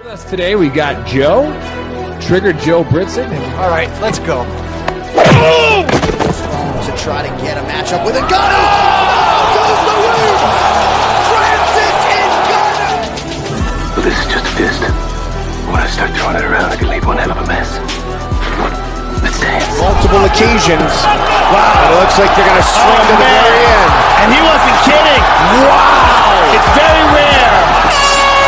With us today, we got Joe, Trigger Joe Britson. All right, let's go. Boom! To try to get a matchup with a gunner. Oh, goes the roof. Francis Ngannou. Well, this is just a fist. When I start throwing it around, I can leave one hell of a mess. Let's dance. Multiple occasions. Wow, it looks like they're going to swing to the very end. And he wasn't kidding. Wow. It's very rare.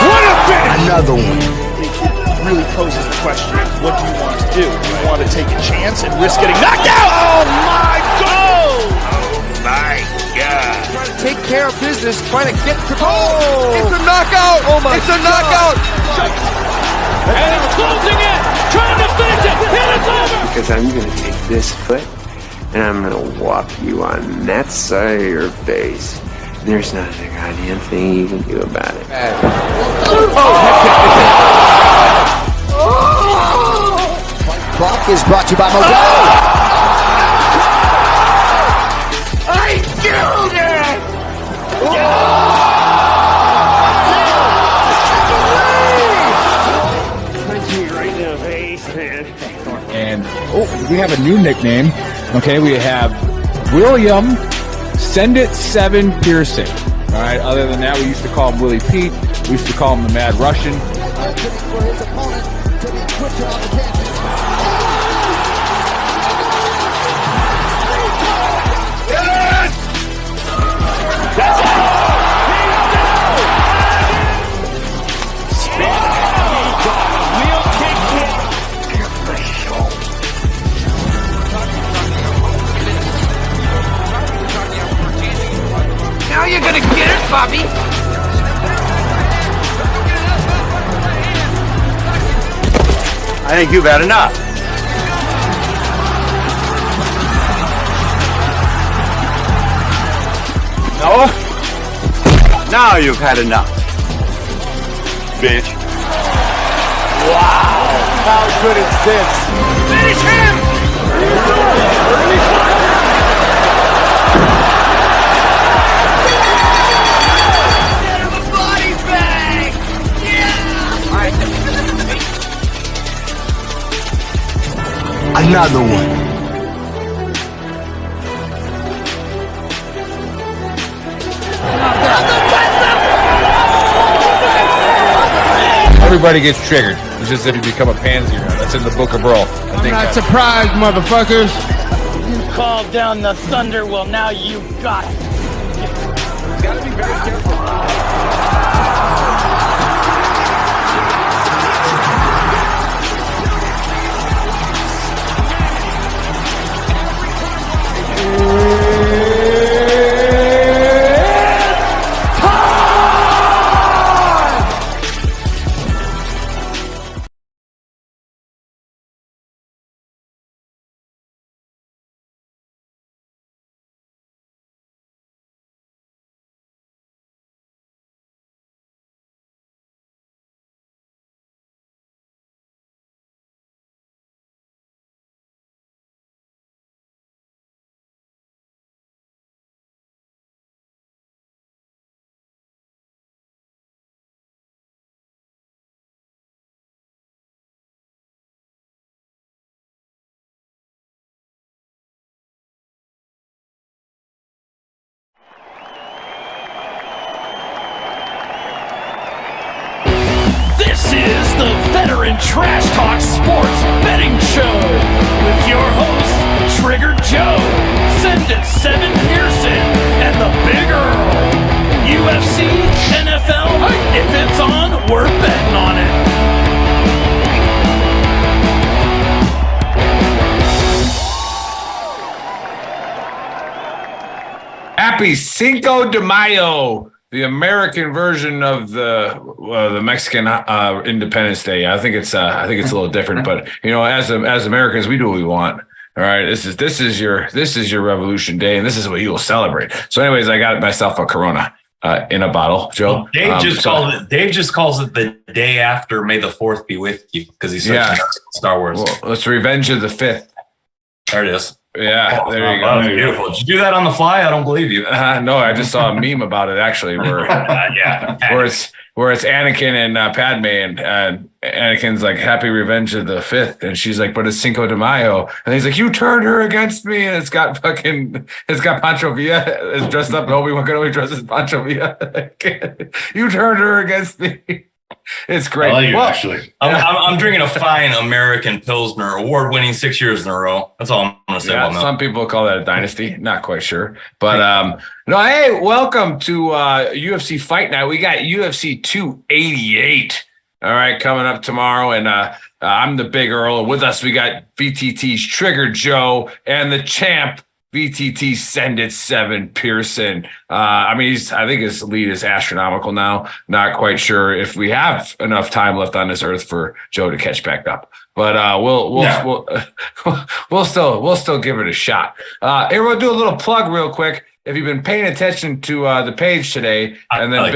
What a finish. Another one. It really poses the question, what do you want to do? Do you want to take a chance and risk getting knocked out? Oh, my God. Oh, my God. Trying to take care of business, trying to get to... Oh, it's a knockout. Oh, my It's a knockout. And it's closing in. Trying to finish it. And it's over. Because I'm going to take this foot and I'm going to whop you on that side of your face. There's not a goddamn thing you can do about it. Clock is brought to you by Modelo. I killed it! Punch me right in the face, man. And we have a new nickname. Okay, we have William Send It 7 Pearson. All right, other than that, we used to call him Willie Pete. We used to call him the Mad Russian. For his opponent to be quicker on the canvas. Now you're gonna get it, Bobby! I think you've had enough. No? Now you've had enough. Bitch. Wow, how good is this? Finish him! Get him a body bag! Yeah! Another one. Everybody gets triggered. It's just if you become a pansy. That's in the Book of Brawl. I think Not surprised, motherfuckers. You called down the thunder, well now you got it. gotta be very careful. This is the Veteran Trash Talk Sports Betting Show with your hosts, Trigger Joe, Send It 7 Pearson, and the Big Earl. UFC, NFL, if it's on, we're betting on it. Happy Cinco de Mayo, the American version of the Mexican Independence Day. I think it's a little different, but you know, as Americans, we do what we want. All right, this is your Revolution Day, and this is what you will celebrate. So, anyways, I got myself a Corona in a bottle, Joe. Dave just calls it the day after May the 4th be with you because he's such Star Wars. Well, it's Revenge of the 5th. There it is. Yeah, there you go. That's beautiful. Did you do that on the fly? I don't believe you. No, I just saw a meme about it actually, where where it's Anakin and Padme, and Anakin's like, "Happy Revenge of the Fifth," and she's like, "But it's Cinco de Mayo," and he's like, "You turned her against me," and it's got Pancho Villa is dressed up, and Obi-Wan Kenobi dresses Pancho Villa. You turned her against me. It's great. I like it, actually. I'm drinking a fine American Pilsner, award-winning 6 years in a row. That's all I'm going to say about that. Some people call that a dynasty. Not quite sure. But, no, hey, welcome to UFC Fight Night. We got UFC 288, all right, coming up tomorrow. And I'm the Big Earl. With us, we got VTT's Trigger Joe and the champ, VTT Send It 7 Pearson. I think his lead is astronomical now. Not quite sure if we have enough time left on this earth for Joe to catch back up, but we'll still give it a shot. Here, we'll do a little plug real quick. If you've been paying attention to the page today, and then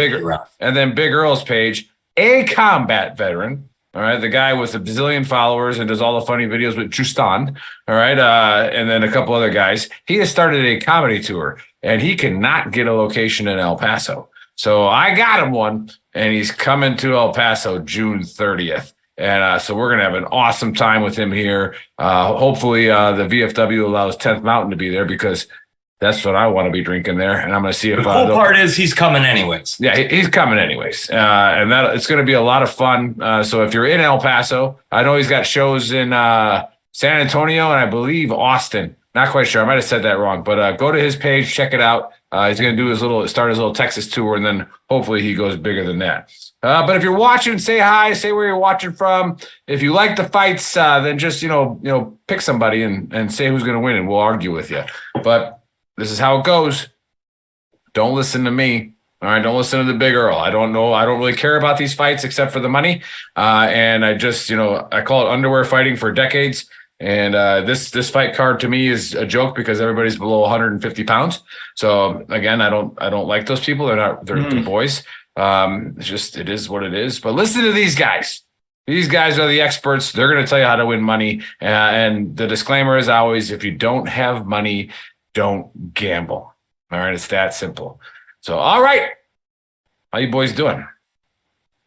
Big Earl's page, a combat veteran. All right, the guy with a bazillion followers and does all the funny videos with Tristan. All right, and then a couple other guys. He has started a comedy tour, and he cannot get a location in El Paso. So I got him one, and he's coming to El Paso June 30th. And so we're going to have an awesome time with him here. Hopefully the VFW allows 10th Mountain to be there, because that's what I want to be drinking there. And I'm going to see if the cool part is he's coming anyways. Yeah, he's coming anyways. And that it's going to be a lot of fun. So if you're in El Paso, I know he's got shows in San Antonio and I believe Austin. Not quite sure. I might have said that wrong, but go to his page, check it out. He's going to start his little Texas tour, and then hopefully he goes bigger than that. But if you're watching, say hi, say where you're watching from. If you like the fights, then just, pick somebody and say who's going to win, and we'll argue with you. But this is how it goes. Don't listen to me. All right. Don't listen to the Big Earl. I don't know. I don't really care about these fights except for the money. And I just, I call it underwear fighting for decades. And this fight card to me is a joke because everybody's below 150 pounds. So again, I don't like those people. They're the boys. It is what it is. But listen to these guys. These guys are the experts. They're going to tell you how to win money. And the disclaimer is always, if you don't have money, don't gamble. All right. It's that simple. So, all right. How you boys doing?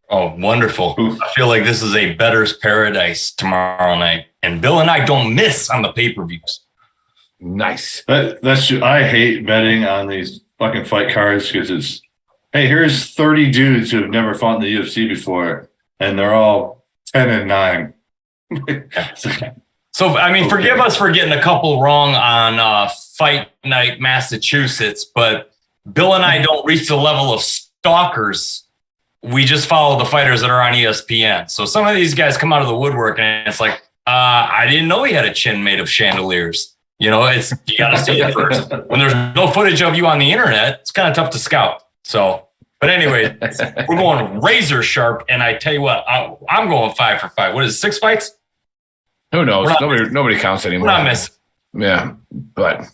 Oh, wonderful. I feel like this is a bettor's paradise tomorrow night. And Bill and I don't miss on the pay-per-views. Nice. That's true. I hate betting on these fucking fight cards because it's, hey, here's 30 dudes who have never fought in the UFC before, and they're all 10-9. So, forgive us for getting a couple wrong on Fight Night, Massachusetts, but Bill and I don't reach the level of stalkers. We just follow the fighters that are on ESPN. So some of these guys come out of the woodwork, and it's like, I didn't know he had a chin made of chandeliers. You got to see it first. When there's no footage of you on the internet, it's kind of tough to scout. So, but anyway, we're going razor sharp, and I tell you what, I'm going 5 for 5. What is it, 6 fights? Who knows? Nobody counts anymore. We're not missing. Yeah, but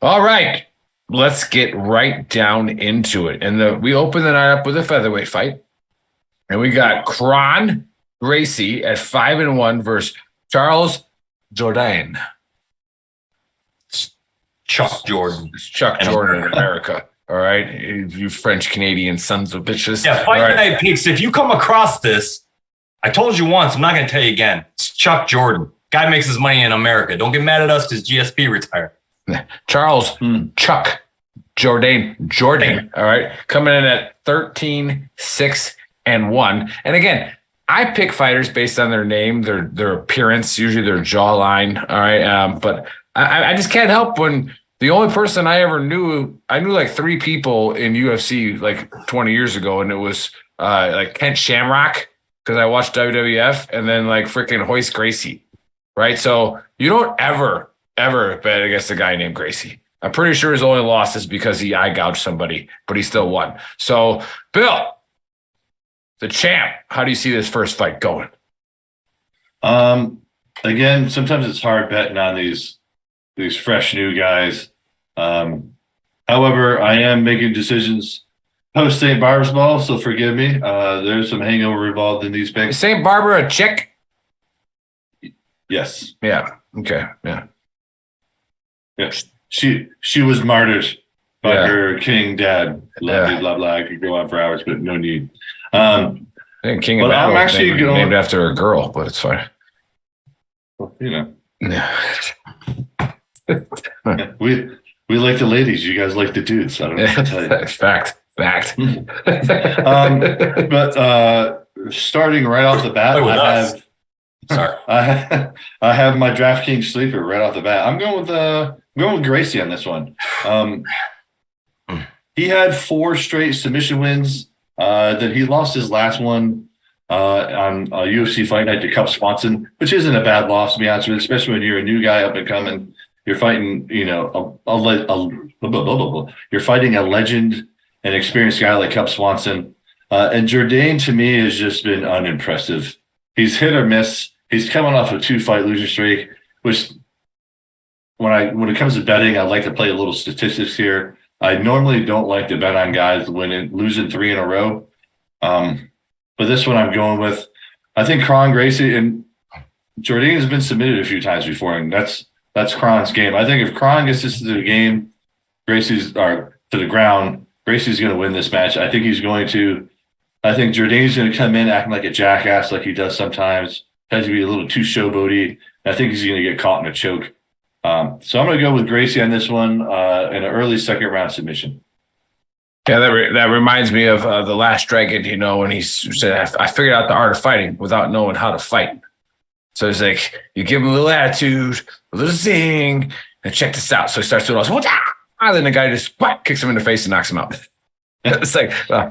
all right, let's get right down into it. And we open the night up with a featherweight fight, and we got Kron Gracie at 5-1 versus Charles Jourdain. Chuck Jordan. It's Chuck Jordan in America. All right, you French Canadian sons of bitches. Yeah, Fight Night Picks. If you come across this, I told you once, I'm not going to tell you again. It's Chuck Jordan. Guy makes his money in America. Don't get mad at us because GSP retired. Charles Chuck Jordan. All right. Coming in at 13-6-1. And again, I pick fighters based on their name, their appearance, usually their jawline. All right. But I just can't help when the only person I ever knew, I knew like 3 people in UFC like 20 years ago. And it was like Kent Shamrock, because I watched WWF, and then like freaking Hoist Gracie. Right. So you don't ever bet against a guy named Gracie. I'm pretty sure his only loss is because he eye gouged somebody, but he still won. So, Bill, the champ, how do you see this first fight going? Again, sometimes it's hard betting on these fresh new guys. However, I am making decisions post St. Barbara's Ball, so forgive me. There's some hangover involved in these picks. Is St. Barbara a chick? Yes. Yeah. Okay. Yeah. Yes. She was martyred by her king dad. Blah, blah, blah. I could go on for hours, but no need. I think King of But I'm Battle actually named, going- named after a girl, but it's fine. You know, Yeah. we like the ladies. You guys like the dudes. I don't know what to tell you. Fact. But starting right off the bat, Play with I us. have Sorry. I have my DraftKings sleeper right off the bat. I'm going with Gracie on this one. He had 4 straight submission wins. Then he lost his last one on a UFC fight night to Cup Swanson, which isn't a bad loss to be honest with you, especially when you're a new guy up and coming. You're fighting, you're fighting a legend, an experienced guy like Cup Swanson. And Jourdain to me has just been unimpressive. He's hit or miss. He's coming off a 2-fight losing streak, which when it comes to betting, I like to play a little statistics here. I normally don't like to bet on guys losing 3 in a row. But this one I'm going with, I think Kron Gracie, and Jourdain has been submitted a few times before, and that's Kron's game. I think if Kron gets this to the game, to the ground, Gracie's going to win this match. I think Jourdain's going to come in acting like a jackass like he does sometimes. Tries to be a little too showboaty. I think he's going to get caught in a choke. So I'm going to go with Gracie on this one in an early second round submission. Yeah, that reminds me of The Last Dragon, when he said, I figured out the art of fighting without knowing how to fight. So he's like, you give him a little attitude, a little zing, and check this out. So he starts doing all this, and then the guy just kicks him in the face and knocks him out. It's like, I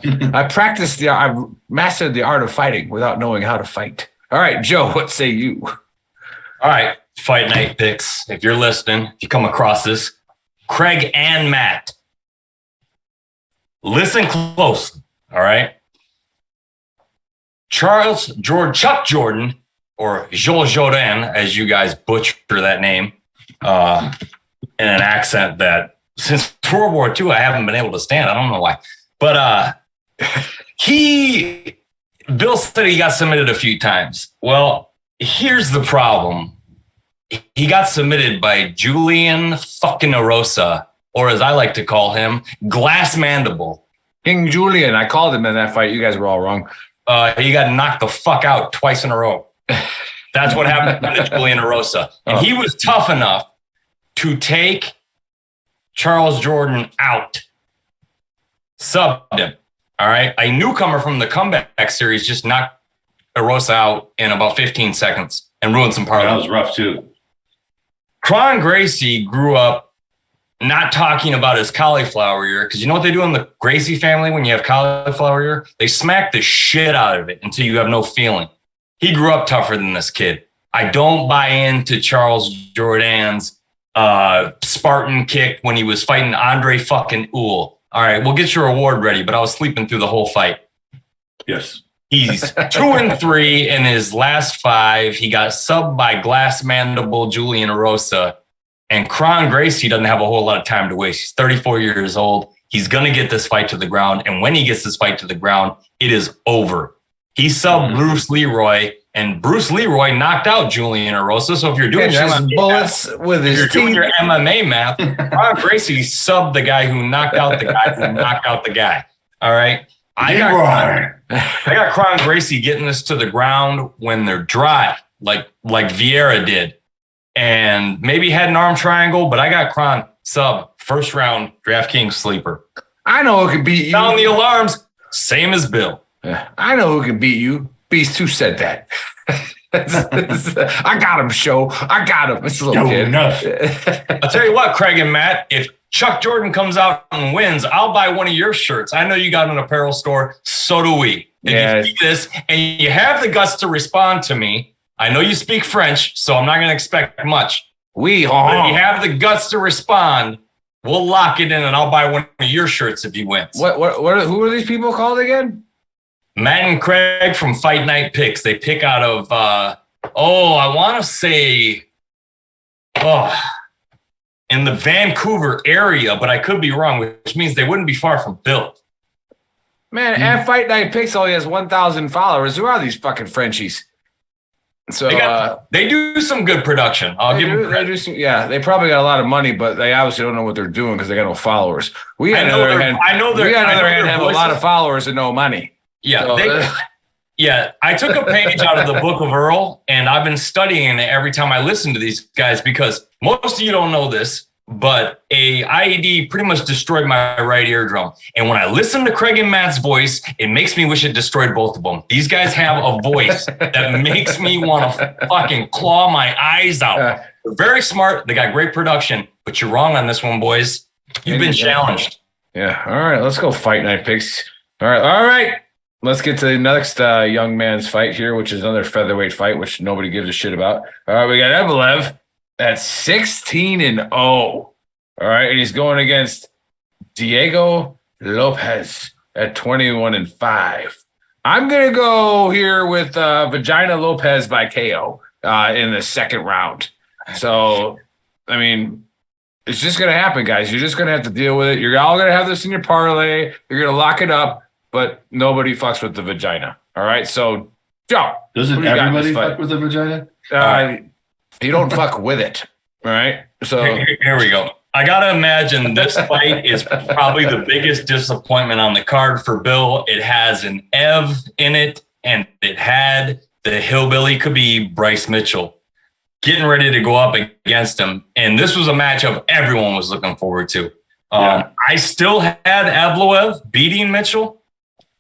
mastered the art of fighting without knowing how to fight. All right, Joe, what say you? All right, fight night picks. If you're listening, if you come across this, Craig and Matt, listen closely, all right? Chuck Jordan, or Joel Jourdain, as you guys butcher that name, in an accent that since World War II I haven't been able to stand. I don't know why. But Bill said he got submitted a few times. Well, here's the problem. He got submitted by Julian fucking Erosa, or as I like to call him, Glass Mandible. King Julian. I called him in that fight. You guys were all wrong. He got knocked the fuck out twice in a row. That's what happened to Julian Erosa. And he was tough enough to take Charles Jordan out. Subbed him. All right. A newcomer from the comeback series just knocked Erosa out in about 15 seconds and ruined some parlays. That was rough too. Kron Gracie grew up not talking about his cauliflower ear, because you know what they do in the Gracie family when you have cauliflower ear? They smack the shit out of it until you have no feeling. He grew up tougher than this kid. I don't buy into Charles Jourdain's Spartan kick when he was fighting Andre fucking Uhl. All right, we'll get your award ready, but I was sleeping through the whole fight. Yes. He's 2-3 in his last 5. He got subbed by Glass Mandible Julian Erosa. And Kron Gracie doesn't have a whole lot of time to waste. He's 34 years old. He's going to get this fight to the ground. And when he gets this fight to the ground, it is over. He subbed Bruce Leroy, and Bruce Leroy knocked out Julian Erosa. So if you're doing your MMA math, Kron Gracie subbed the guy who knocked out the guy who knocked out the guy. All right. I got Kron Gracie getting this to the ground when they're dry, like Vieira did. And maybe had an arm triangle, but I got Kron sub first round DraftKings sleeper. I know who can beat you. Down the alarms, same as Bill. I know who can beat you. Beast 2 said that. I got him, show. I got him. It's a little kid. I'll tell you what, Craig and Matt, if Chuck Jordan comes out and wins, I'll buy one of your shirts. I know you got an apparel store. So do we. If you see this and you have the guts to respond to me, I know you speak French, so I'm not going to expect much. But if you have the guts to respond, we'll lock it in, and I'll buy one of your shirts if he wins. Who are these people called again? Matt and Craig from Fight Night Picks. They pick out of, I want to say, in the Vancouver area, but I could be wrong, which means they wouldn't be far from Bill. Man, at Fight Night Picks only has 1,000 followers. Who are these fucking Frenchies? So they do some good production. I'll give them credit. They probably got a lot of money, but they obviously don't know what they're doing because they got no followers. We, on the other hand, have a lot of followers and no money. Yeah. So, Yeah, I took a page out of the Book of Earl, and I've been studying it every time I listen to these guys because most of you don't know this, but a IED pretty much destroyed my right eardrum. And when I listen to Craig and Matt's voice, it makes me wish it destroyed both of them. These guys have a voice that makes me want to fucking claw my eyes out. They're very smart. They got great production, but you're wrong on this one, boys. You've been challenged. Yeah. All right. Let's go fight night picks. All right. Let's get to the next young man's fight here, which is another featherweight fight, which nobody gives a shit about. All right, we got Evloev at 16-0. All right, and he's going against Diego Lopez at 21-5. I'm gonna go here with Vagina Lopez by KO in the second round. So, I mean, it's just gonna happen, guys. You're just gonna have to deal with it. You're all gonna have this in your parlay. You're gonna lock it up. But nobody fucks with the vagina. All right. So, Joe. Doesn't everybody fuck with the vagina? You don't fuck with it. All right. So here we go. I got to imagine this fight is probably the biggest disappointment on the card for Bill. It has an Ev in it, and it had the hillbilly Khabib, Bryce Mitchell, getting ready to go up against him. And this was a matchup everyone was looking forward to. I still had Evloev beating Mitchell.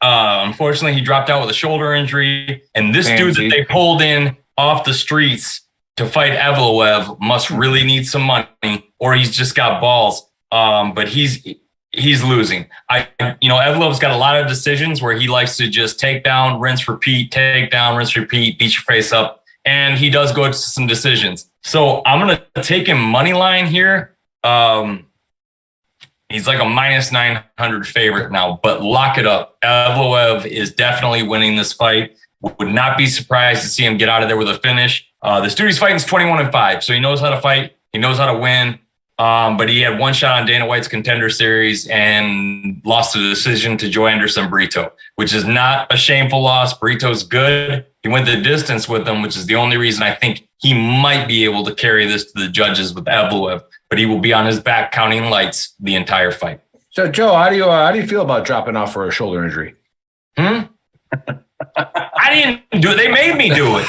Unfortunately, he dropped out with a shoulder injury. And this dude that they pulled in off the streets to fight Evloev must really need some money, or he's just got balls. But he's losing. Evloev's got a lot of decisions where he likes to just take down, rinse, repeat, take down, rinse, repeat, beat your face up. And he does go to some decisions. So I'm going to take him money line here. He's like a minus 900 favorite now, but lock it up. Evloev is definitely winning this fight. Would not be surprised to see him get out of there with a finish. This dude he's fighting is 21-5, so he knows how to fight. He knows how to win. But he had one shot on Dana White's Contender Series and lost the decision to Joe Anderson Brito, which is not a shameful loss. Brito's good. He went the distance with him, which is the only reason I think he might be able to carry this to the judges with Evloev. But he will be on his back counting lights the entire fight. So, Joe, how do you feel about dropping off for a shoulder injury? I didn't do it. They made me do it.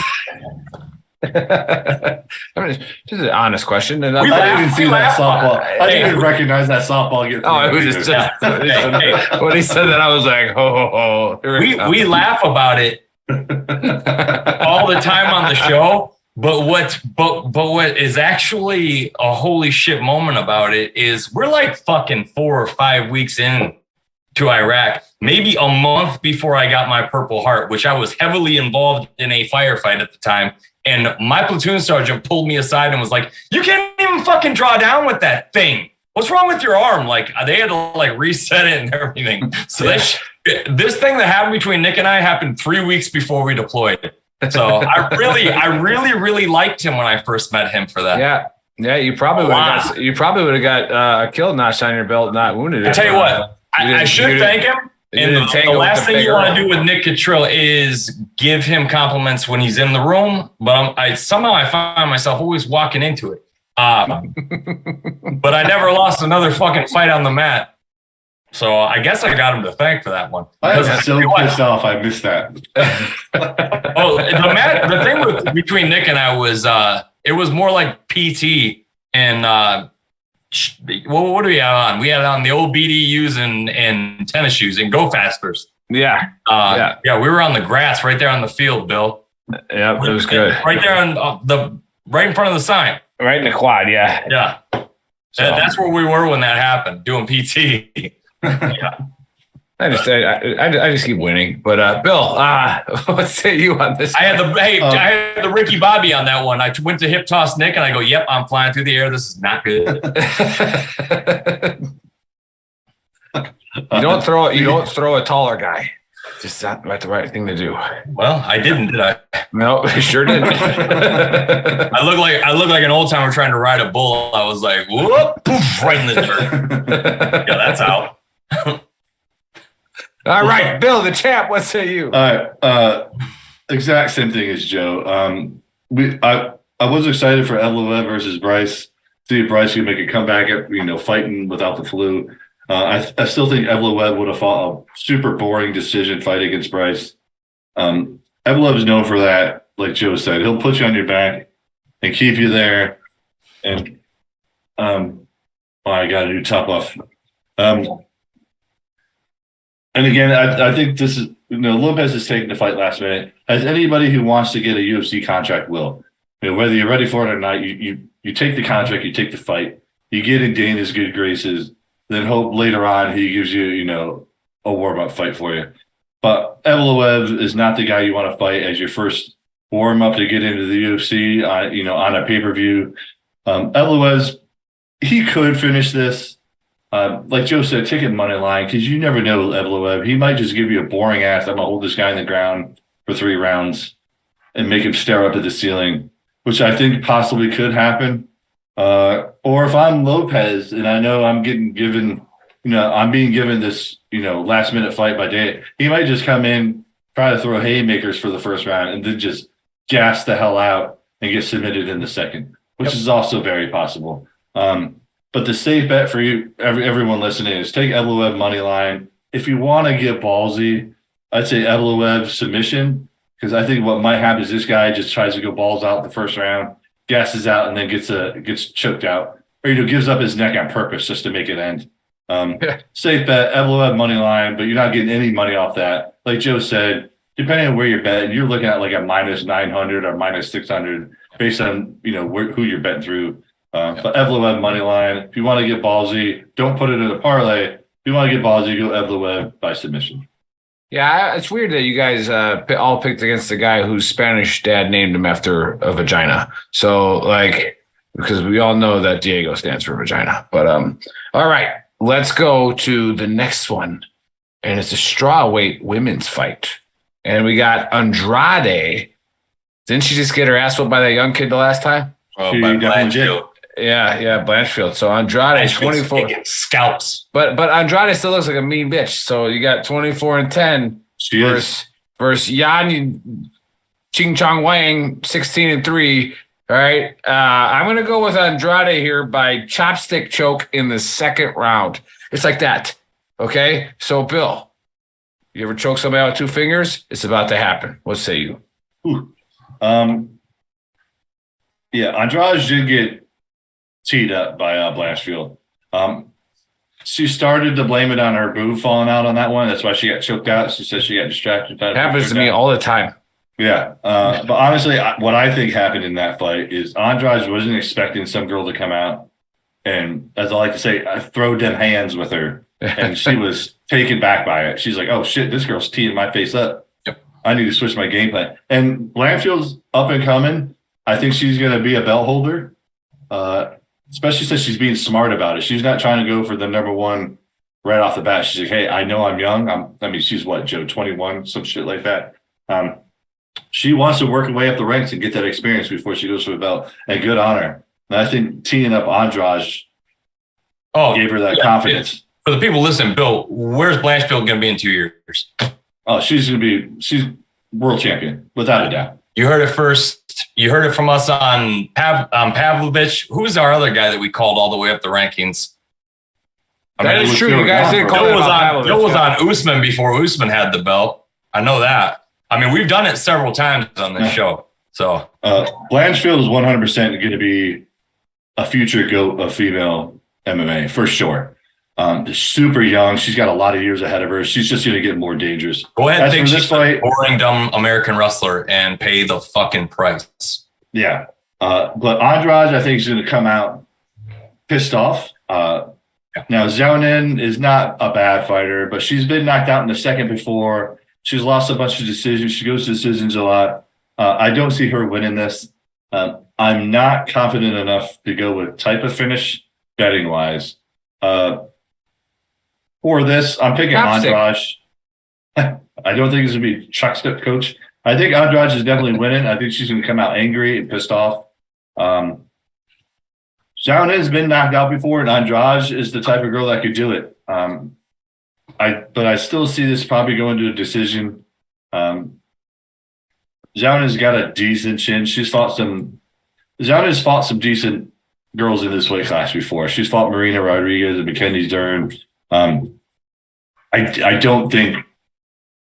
I mean, just an honest question. And I didn't see that softball. I didn't even recognize that softball. When he said that, I was like, ho. We laugh about it all the time on the show. But what is actually a holy shit moment about it is we're like fucking 4 or 5 weeks in to Iraq, maybe a month before I got my Purple Heart, which I was heavily involved in a firefight at the time. And my platoon sergeant pulled me aside and was like, "You can't even fucking draw down with that thing. What's wrong with your arm?" Like they had to like reset it and everything. So this thing that happened between Nick and I happened 3 weeks before we deployed. So I really liked him when I first met him for that. Yeah. You probably would have got a kill notch on your belt, not wounded. I tell you what, I should thank him. And the last thing you want to do with Nick Cottrell is give him compliments when he's in the room. But I find myself always walking into it. But I never lost another fucking fight on the mat. So I guess I got him to thank for that one. I was so pissed off. I missed that. The thing between Nick and I was it was more like PT and what do we have on? We had on the old BDUs and tennis shoes and Go Fasters. Yeah. We were on the grass right there on the field, Bill. Yeah, it was good. Right there on right in front of the sign. Right in the quad, yeah. Yeah. So that's where we were when that happened, doing PT. Yeah. I just keep winning. But Bill, what say you on this? I had the Ricky Bobby on that one. I went to hip toss Nick and I go, "Yep, I'm flying through the air. This is not good." You don't throw a taller guy. Just not the right thing to do. Well, I didn't, did I? No, you sure didn't. I look like an old timer trying to ride a bull. I was like, whoop, poof, right in the dirt. Yeah, that's out. All right, Bill, the champ. What say you? All right, exact same thing as Joe. I was excited for Evloev versus Bryce. See if Bryce could make a comeback at fighting without the flu. I still think Evla Webb would have fought a super boring decision fight against Bryce. Evla is known for that, like Joe said. He'll put you on your back and keep you there. And I got a new top off. And again, I think this is, Lopez is taking the fight last minute. As anybody who wants to get a UFC contract will. Whether you're ready for it or not, you take the contract, you take the fight, you get in Dana's good graces, then hope later on he gives you, a warm-up fight for you. But Evloev is not the guy you want to fight as your first warm-up to get into the UFC, on a pay-per-view. Evloev, he could finish this. Like Joe said, ticket money line, because you never know with Evloev. He might just give you a boring ass, I'm going to hold this guy in the ground for 3 rounds and make him stare up at the ceiling, which I think possibly could happen. Or if I'm Lopez and I know I'm getting given, I'm being given this, last minute fight by Dana, he might just come in, try to throw haymakers for the first round and then just gas the hell out and get submitted in the second, which is also very possible. But the safe bet for you, everyone listening, is take Evloev money line. If you want to get ballsy, I'd say Evloev submission, because I think what might happen is this guy just tries to go balls out the first round, gasses out, and then gets choked out, or gives up his neck on purpose just to make it end. Safe bet, Evloev money line, but you're not getting any money off that. Like Joe said, depending on where you're betting, you're looking at like a -900 or -600 based on who you're betting through. But Evloev money line. If you want to get ballsy, don't put it in a parlay. If you want to get ballsy, go Evloev by submission. Yeah, it's weird that you guys all picked against the guy whose Spanish dad named him after a vagina. So, because we all know that Diego stands for vagina. But all right, let's go to the next one, and it's a strawweight women's fight, and we got Andrade. Didn't she just get her ass whooped by that young kid the last time? Oh, by Blanchfield. Yeah, Blanchfield. So Andrade 24 scalps. But Andrade still looks like a mean bitch. So you got 24-10 versus Yan Ching Chong Wang 16-3. All right. I'm gonna go with Andrade here by chopstick choke in the second round. It's like that. Okay. So Bill, you ever choke somebody out with 2 fingers? It's about to happen. What say you? Yeah, Andrade did get teed up by Blanchfield. She started to blame it on her boob falling out on that one. That's why she got choked out. She said she got distracted. It happens to me all the time. Yeah. But honestly, what I think happened in that fight is Andrade wasn't expecting some girl to come out and, as I like to say, throw them hands with her. And she was taken back by it. She's like, oh, shit, this girl's teeing my face up. Yep. I need to switch my game plan. And Blanchfield's up and coming. I think she's going to be a belt holder, especially since she's being smart about it. She's not trying to go for the number one right off the bat. She's like, hey, I know I'm young. She's what, Joe, 21, some shit like that. She wants to work her way up the ranks and get that experience before she goes for the belt, and good on her. And I think teeing up Andrade gave her that confidence. For the people listening, Bill, where's Blanchfield going to be in 2 years? Oh, she's world champion, without a doubt. You heard it first. You heard it from us on Pavlovich. Who's our other guy that we called all the way up the rankings? That is true. You guys didn't call it. Bill was on Usman before Usman had the belt. I know that. We've done it several times on this show. So Blanchfield is 100% going to be a future GOAT of female MMA for sure. Super young. She's got a lot of years ahead of her. She's just going to get more dangerous. Go ahead and think she's a boring, dumb American wrestler and pay the fucking price. Yeah. But Andrade, I think, is going to come out pissed off. Now, Xiaonan is not a bad fighter, but she's been knocked out in the second before. She's lost a bunch of decisions. She goes to decisions a lot. I don't see her winning this. I'm not confident enough to go with type of finish betting-wise. For this, I'm picking Andrade. I don't think it's going to be Chuck Step coach. I think Andrade is definitely winning. I think she's going to come out angry and pissed off. Xiaonan has been knocked out before, and Andrade is the type of girl that could do it. But I still see this probably going to a decision. Xiaonan's got a decent chin. Xiaonan's fought some decent girls in this weight class before. She's fought Marina Rodriguez and Mackenzie Dern. I don't think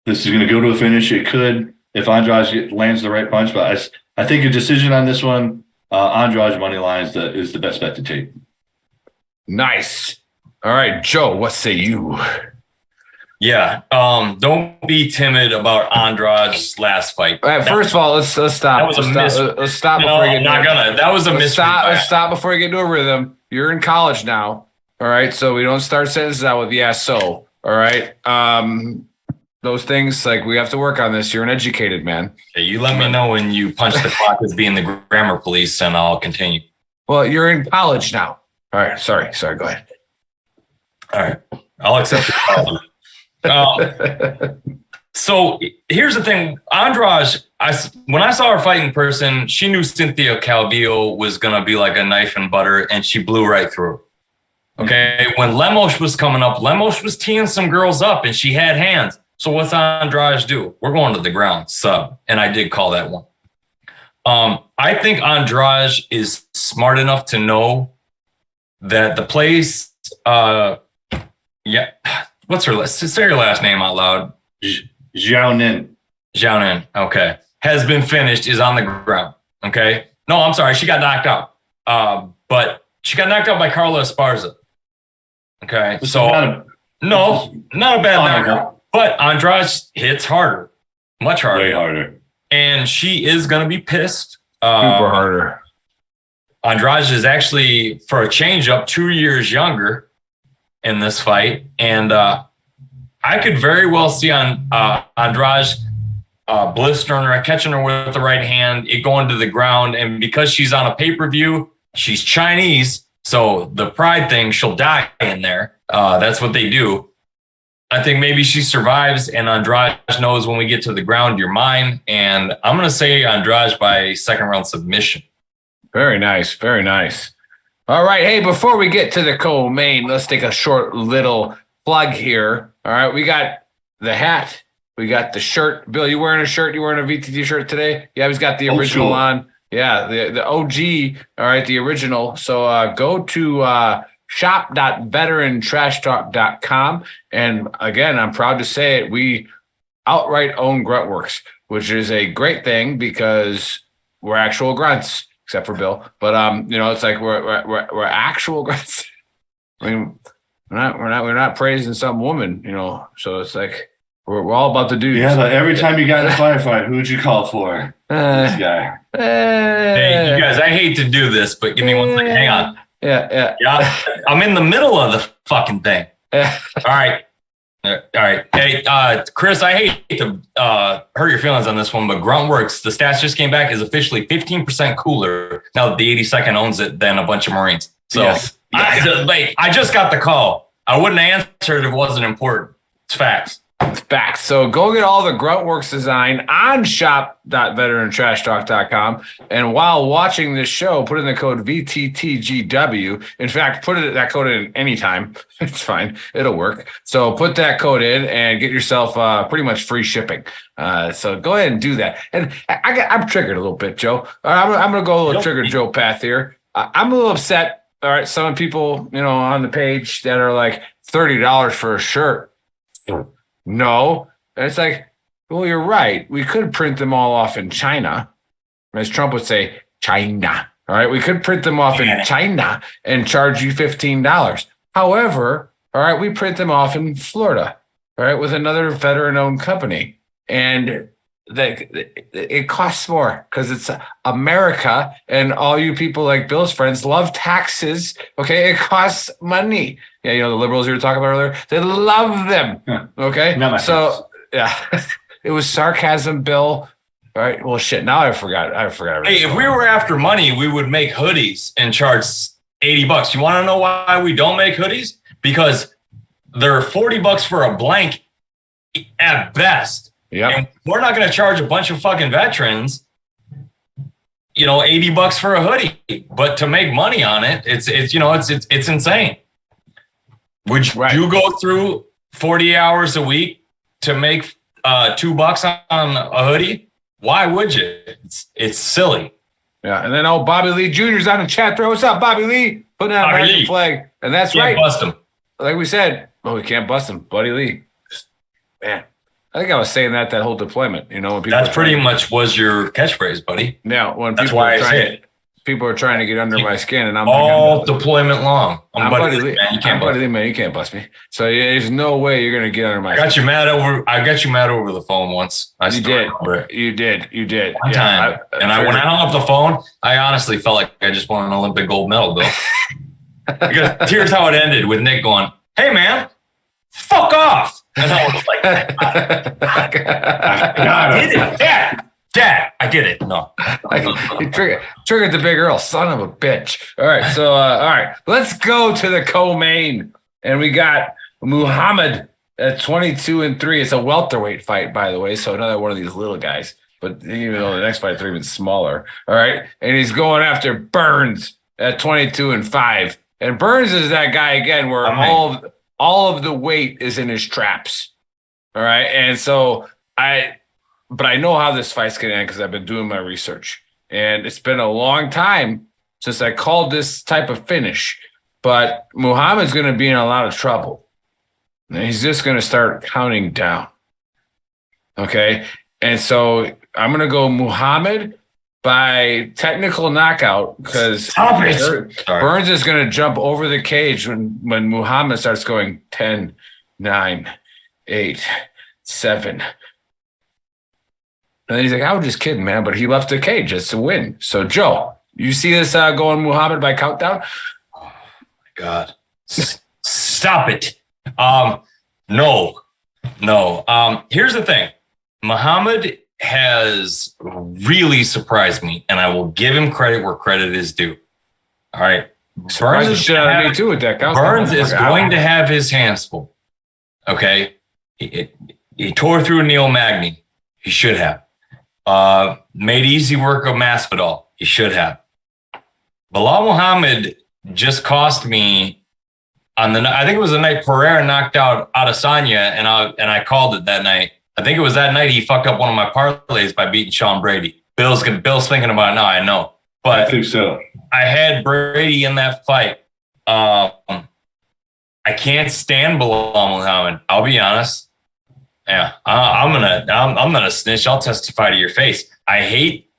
this is going to go to a finish. It could if Andrade lands the right punch, but I think a decision on this one, Andrade money line is the best bet to take. Nice. All right, Joe, what say you? Yeah. Don't be timid about Andrade's last fight. All right, first of all, let's stop. That was let's stop No, before you get I'm not gonna. That was a let's stop before you get into a rhythm. You're in college now. All right. So we don't start sentences out with yeah, so. All right. Those things, like, we have to work on this. You're an educated man. Okay, you let me know when you punch the clock as being the grammar police, and I'll continue. Well, you're in college now. All right. Sorry. Go ahead. All right. I'll accept it. So here's the thing. Andrade, when I saw her fight in person, she knew Cynthia Calvillo was going to be like a knife and butter, and she blew right through her. Okay. When Lemos was coming up, Lemos was teeing some girls up, and she had hands. So what's Andrade do? We're going to the ground, sub. And I did call that one. I think Andrade is smart enough to know that the place, what's her last? Say her last name out loud. Zhao Nin. Okay. Has been finished, is on the ground. Okay. No, I'm sorry. She got knocked out. But she got knocked out by Carla Esparza. Okay. So not a bad knockout. But Andrade hits harder, much harder. Way harder. And she is going to be pissed. Super harder. Andrade is actually, for a change-up, 2 years younger in this fight. And I could very well see Andrade blistering her, catching her with the right hand, it going to the ground. And because she's on a pay-per-view, she's Chinese. So the pride thing, she'll die in there. That's what they do. I think maybe she survives, and Andrade knows when we get to the ground, you're mine. And I'm going to say Andrade by second round submission. Very nice. Very nice. All right. Hey, before we get to the co-main, let's take a short little plug here. All right. We got the hat. We got the shirt. Bill, you wearing a shirt? You wearing a VTT shirt today? Yeah, he's got the original on. Yeah, the OG. All right, the original. So go to shop.veterantrashtalk.com. And again, I'm proud to say it. We outright own Gruntworks, which is a great thing because we're actual grunts, except for Bill. But it's like we're actual grunts. I mean, we're not praising some woman, So it's like we're all about the dudes. Yeah, but every time you got in a firefight, who'd you call for? This guy. Hey, you guys, I hate to do this, but give me 1 second. Hang on. Yeah. I'm in the middle of the fucking thing. All right. Hey, Chris, I hate to hurt your feelings on this one, but Gruntworks, the stats just came back, is officially 15% cooler now that the 82nd owns it than a bunch of Marines. So yes. I just got the call. I wouldn't have answered if it wasn't important. It's facts. It's facts. So go get all the Gruntworks design on shop.veterantrashtalk.com. And while watching this show, put in the code VTTGW. In fact, put that code in anytime. It's fine. It'll work. So put that code in and get yourself pretty much free shipping. So go ahead and do that. And I'm triggered a little bit, Joe. I'm going to go a little triggered Joe path here. I'm a little upset. All right. Some people, on the page that are like $30 for a shirt. No. And it's like, well, you're right. We could print them all off in China. As Trump would say, China. All right. We could print them off in China and charge you $15. However, all right, we print them off in Florida, all right, with another veteran-owned company. And it costs more because it's America, and all you people like Bill's friends love taxes. Okay. It costs money. Yeah, the liberals you were talking about earlier, they love them. Okay. So, yeah, it was sarcasm, Bill. All right. Well, shit. Now I forgot. Hey, if we were after money, we would make hoodies and charge $80. You want to know why we don't make hoodies? Because they're $40 for a blank at best. Yeah. And we're not going to charge a bunch of fucking veterans, $80 for a hoodie. But to make money on it, it's insane. Would you go through 40 hours a week to make $2 on a hoodie? Why would you? It's silly. Yeah, and then Bobby Lee Jr.'s on the chat. What's up, Bobby Lee? Putting out an American flag. And that's right. Bust him. like we said, we can't bust him, Buddy Lee. Man, I think I was saying that whole deployment. You know, when people That's pretty much was your catchphrase, buddy. Yeah, when That's people why are I trying, say it. people are trying to get under my skin, and I'm all like, deployment long. I'm Buddy Lee, man. You can't bust me. Man, you can't bust me. So there's no way you're gonna get under my. I got you mad over the phone once. You did. One time. When I hung up the phone, I honestly felt like I just won an Olympic gold medal, Bill. Because here's how it ended with Nick going, "Hey man, fuck off." And I was like, I did it. Dad, I did it. No. You triggered the big Earl, son of a bitch. All right. So, all right. Let's go to the co-main. And we got Muhammad at 22-3. It's a welterweight fight, by the way. So another one of these little guys. But even though the next fights are even smaller. All right. And he's going after Burns at 22-5. And Burns is that guy again where all of the weight is in his traps. All right. And so but I know how this fight's going to end because I've been doing my research. And it's been a long time since I called this type of finish. But Muhammad's going to be in a lot of trouble. And he's just going to start counting down. Okay? And so I'm going to go Muhammad by technical knockout because Burns is going to jump over the cage when Muhammad starts going 10, 9, 8, 7. And then he's like, I was just kidding, man. But he left the cage. It's a win. So, Joe, you see this going Muhammad by countdown? Oh, my God. Stop it. No. Here's the thing. Muhammad has really surprised me, and I will give him credit where credit is due. All right. Burns is going to have his hands full. Okay. He tore through Neil Magny. He should have. Made easy work of Masvidal. He should have. Bilal Muhammad just cost me on I think it was the night Pereira knocked out Adesanya, and I called it that night. I think it was that night he fucked up one of my parlays by beating Sean Brady. Bill's thinking about it now, I know. But I think so. I had Brady in that fight. I can't stand Bilal Muhammad. I'll be honest. Yeah, I'm gonna snitch. I'll testify to your face. I hate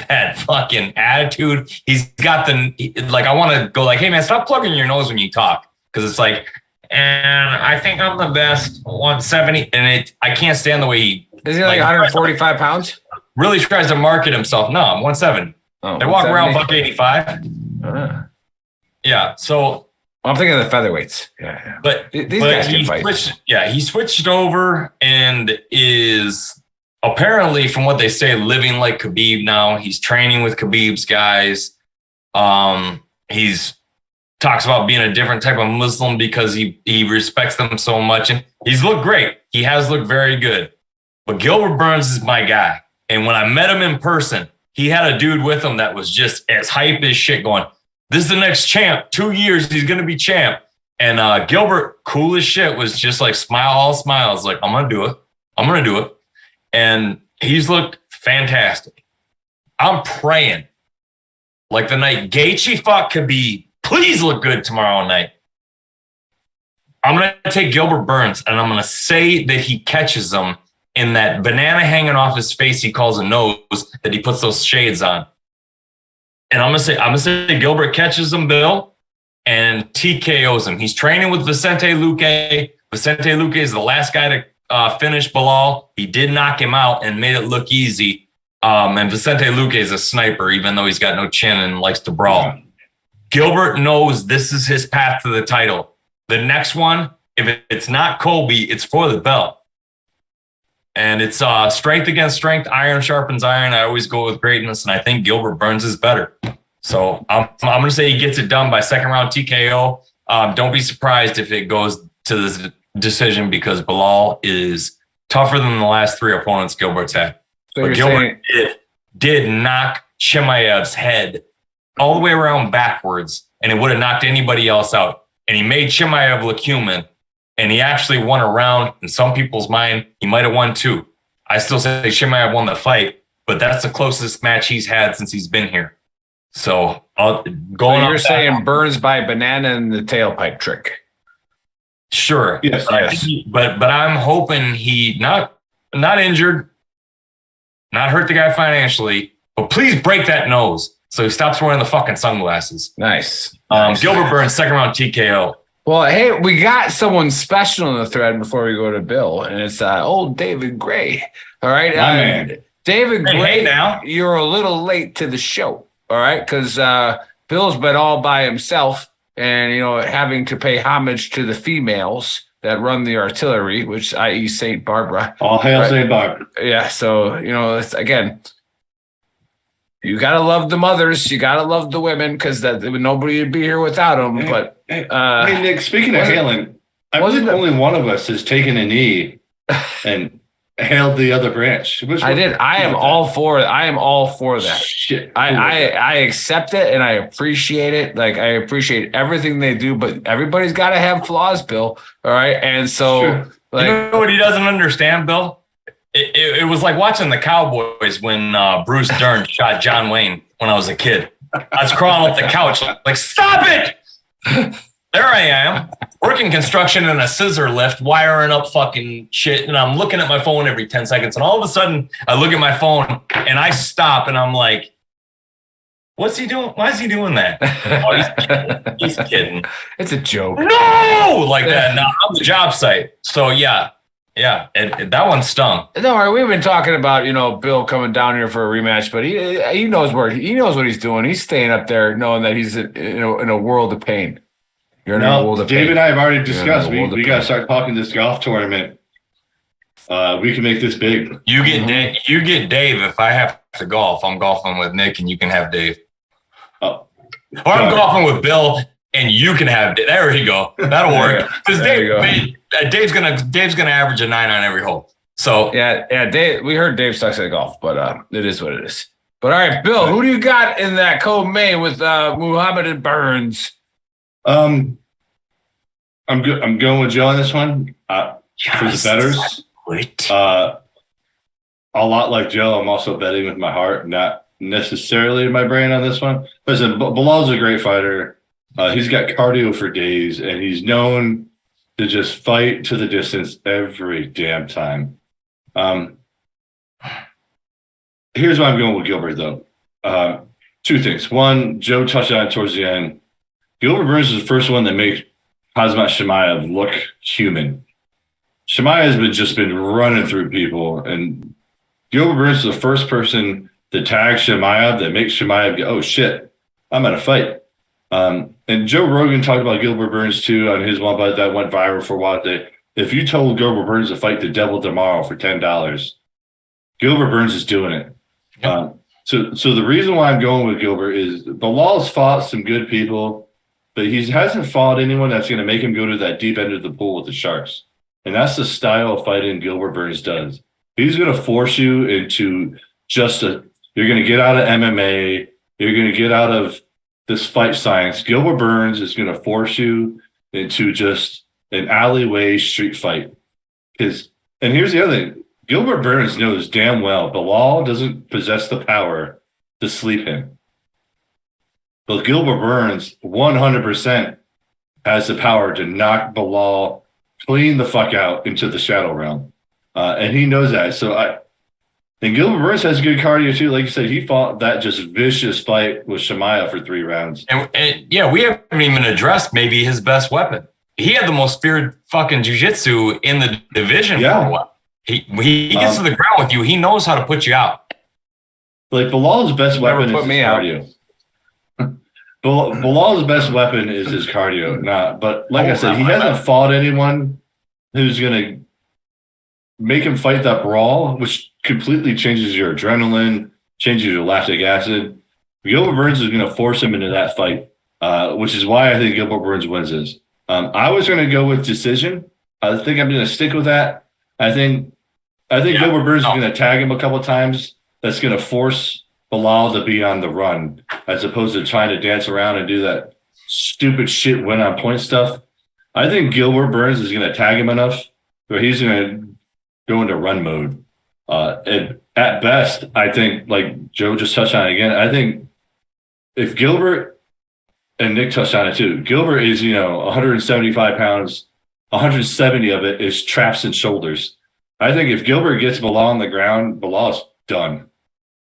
that fucking attitude. He's got I want to go like, hey man, stop plugging your nose when you talk, because it's like, and I think I'm the best 170, and I can't stand the way he is. He like 145 pounds? Really tries to market himself. No, I'm 170. Oh, they walk around buck 85. Yeah, so I'm thinking of the featherweights. Yeah. But these guys can fight. He switched over and is apparently, from what they say, living like Khabib now. He's training with Khabib's guys. He's talks about being a different type of Muslim because he respects them so much. And he's looked great. He has looked very good. But Gilbert Burns is my guy. And when I met him in person, he had a dude with him that was just as hype as shit going, this is the next champ. 2 years, he's going to be champ. And Gilbert, cool as shit, was just like all smiles. Like, I'm going to do it. I'm going to do it. And he's looked fantastic. I'm praying. Like the night Gaethje fought Khabib, please look good tomorrow night. I'm going to take Gilbert Burns, and I'm going to say that he catches him in that banana hanging off his face he calls a nose, that he puts those shades on. And I'm gonna say Gilbert catches him, Bill, and TKOs him. He's training with Vicente Luque. Vicente Luque is the last guy to finish Bilal. He did knock him out and made it look easy. And Vicente Luque is a sniper, even though he's got no chin and likes to brawl. Gilbert knows this is his path to the title. The next one, if it's not Colby, it's for the belt. And it's strength against strength, iron sharpens iron. I always go with greatness, and I think Gilbert Burns is better. So I'm going to say he gets it done by second round TKO. Don't be surprised if it goes to this decision, because Bilal is tougher than the last three opponents Gilbert's had. So but Gilbert did knock Chimaev's head all the way around backwards, and it would have knocked anybody else out. And he made Chimaev look human. And he actually won a round. In some people's mind, he might have won two. I still say Chimaev won the fight, but that's the closest match he's had since he's been here. So you're saying Burns by banana and the tailpipe trick. Sure. Yes. But I'm hoping he not injured, not hurt the guy financially, but please break that nose so he stops wearing the fucking sunglasses. Nice. Gilbert Burns, second round TKO. Well, hey, we got someone special in the thread before we go to Bill, and it's old David Gray. All right. Man. David Gray, hey now. You're a little late to the show. All right. Because Bill's been all by himself and, having to pay homage to the females that run the artillery, which i.e. St. Barbara. All hail St. Barbara. Yeah. So, it's, again, you got to love the mothers. You got to love the women because nobody would be here without them. But hey, Nick, speaking of hailing, I believe only one of us has taken a knee and hailed the other branch. I did. I am all for that. Shit. I accept it and I appreciate it. Like, I appreciate everything they do, but everybody's got to have flaws, Bill. All right. And so, you know what he doesn't understand, Bill? It was like watching the Cowboys when Bruce Dern shot John Wayne when I was a kid. I was crawling up the couch like, stop it! There I am, working construction in a scissor lift, wiring up fucking shit, and I'm looking at my phone every 10 seconds, and all of a sudden, I look at my phone, and I stop, and I'm like, what's he doing? Why is he doing that? Oh, he's kidding. It's a joke. No! Like that. No, I'm the job site. So, yeah. Yeah, that one stung. Don't worry, we've been talking about Bill coming down here for a rematch, but he knows what he's doing. He's staying up there, knowing that he's in a world of pain. You're in a world of pain. Dave and I have already discussed. We got to start talking this golf tournament. We can make this big. You get Dave. If I have to golf, I'm golfing with Nick, and you can have Dave. Oh, or I'm golfing with Bill, and you can have Dave. There you go. That'll work. Because Dave's gonna average a 9 on every hole. So yeah. Dave, we heard Dave sucks at golf, but it is what it is. But all right, Bill, who do you got in that co-main with Muhammad and Burns? I'm going with Joe on this one. For the bettors. A lot like Joe, I'm also betting with my heart, not necessarily my brain on this one. Listen, Bilal's a great fighter. He's got cardio for days, and he's known to just fight to the distance every damn time. Here's why I'm going with Gilbert, though. Two things. One, Joe touched on it towards the end. Gilbert Burns is the first one that makes Khamzat Chimaev look human. Chimaev has just been running through people, and Gilbert Burns is the first person that tags Chimaev that makes Chimaev go, oh, shit, I'm at a fight. And Joe Rogan talked about Gilbert Burns, too, on his one, but that went viral for a while. That if you told Gilbert Burns to fight the devil tomorrow for $10, Gilbert Burns is doing it. So the reason why I'm going with Gilbert is Bilal's fought some good people, but he hasn't fought anyone that's going to make him go to that deep end of the pool with the sharks. And that's the style of fighting Gilbert Burns does. He's going to force you into you're going to get out of MMA, you're going to get out of this fight science. Gilbert Burns is going to force you into just an alleyway street fight. And here's the other thing. Gilbert Burns knows damn well Bilal doesn't possess the power to sleep him. But Gilbert Burns 100% has the power to knock Bilal clean the fuck out into the shadow realm. And he knows that. And Gilbert Burns has good cardio too. Like you said, he fought that just vicious fight with Chimaev for 3 rounds. And yeah, we haven't even addressed maybe his best weapon. He had the most feared fucking jiu-jitsu in the division for a while. He gets to the ground with you. He knows how to put you out. Like Bilal's best weapon is his cardio. Bilal's best weapon is his cardio. But like I said, he hasn't fought anyone who's going to make him fight that brawl, which completely changes your adrenaline, changes your lactic acid. Gilbert Burns is going to force him into that fight, which is why I think Gilbert Burns wins this. I was going to go with decision. I think I'm going to stick with that. I think Gilbert Burns is going to tag him a couple of times. That's going to force Bilal to be on the run, as opposed to trying to dance around and do that stupid shit win on point stuff. I think Gilbert Burns is going to tag him enough where he's going to go into run mode. And at best, I think, like Joe just touched on it again, I think if Gilbert, and Nick touched on it too, Gilbert is, 175 pounds, 170 of it is traps and shoulders. I think if Gilbert gets Bilal on the ground, Bilal's done.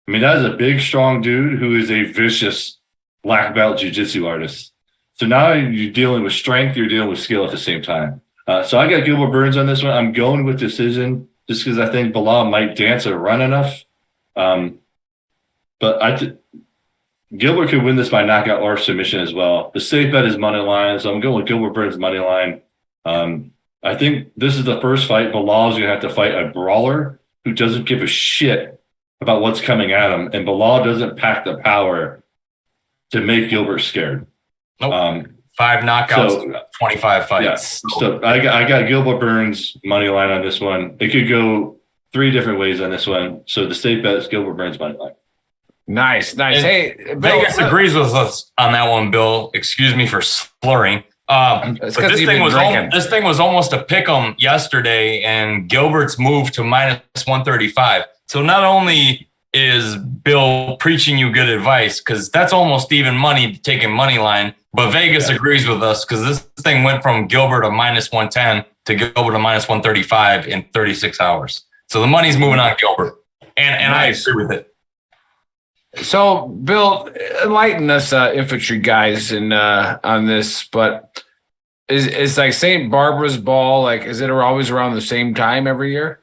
I mean, that is a big, strong dude who is a vicious black belt jiu-jitsu artist. So now you're dealing with strength, you're dealing with skill at the same time. So I got Gilbert Burns on this one. I'm going with decision just because I think Bilal might dance or run enough. But Gilbert could win this by knockout or submission as well. The safe bet is money line, so I'm going with Gilbert Burns money line. I think this is the first fight Bilal's going to have to fight a brawler who doesn't give a shit about what's coming at him, and Bilal doesn't pack the power to make Gilbert scared. Nope. 5 knockouts, 25 fights. Yeah. So I got Gilbert Burns money line on this one. It could go 3 different ways on this one. So the safe bet is Gilbert Burns money line. Nice. And Hey, Vegas agrees with us on that one, Bill. Excuse me for slurring. But this thing was almost a pick 'em yesterday, and Gilbert's moved to minus 135. So not only is Bill preaching you good advice, because that's almost even money taking money line, but Vegas agrees with us because this thing went from Gilbert to minus 110 to Gilbert to minus 135 in 36 hours. So the money's moving on Gilbert, and nice. I agree with it. So, Bill, enlighten us, infantry guys, on this. But is like St. Barbara's Ball, like, is it always around the same time every year?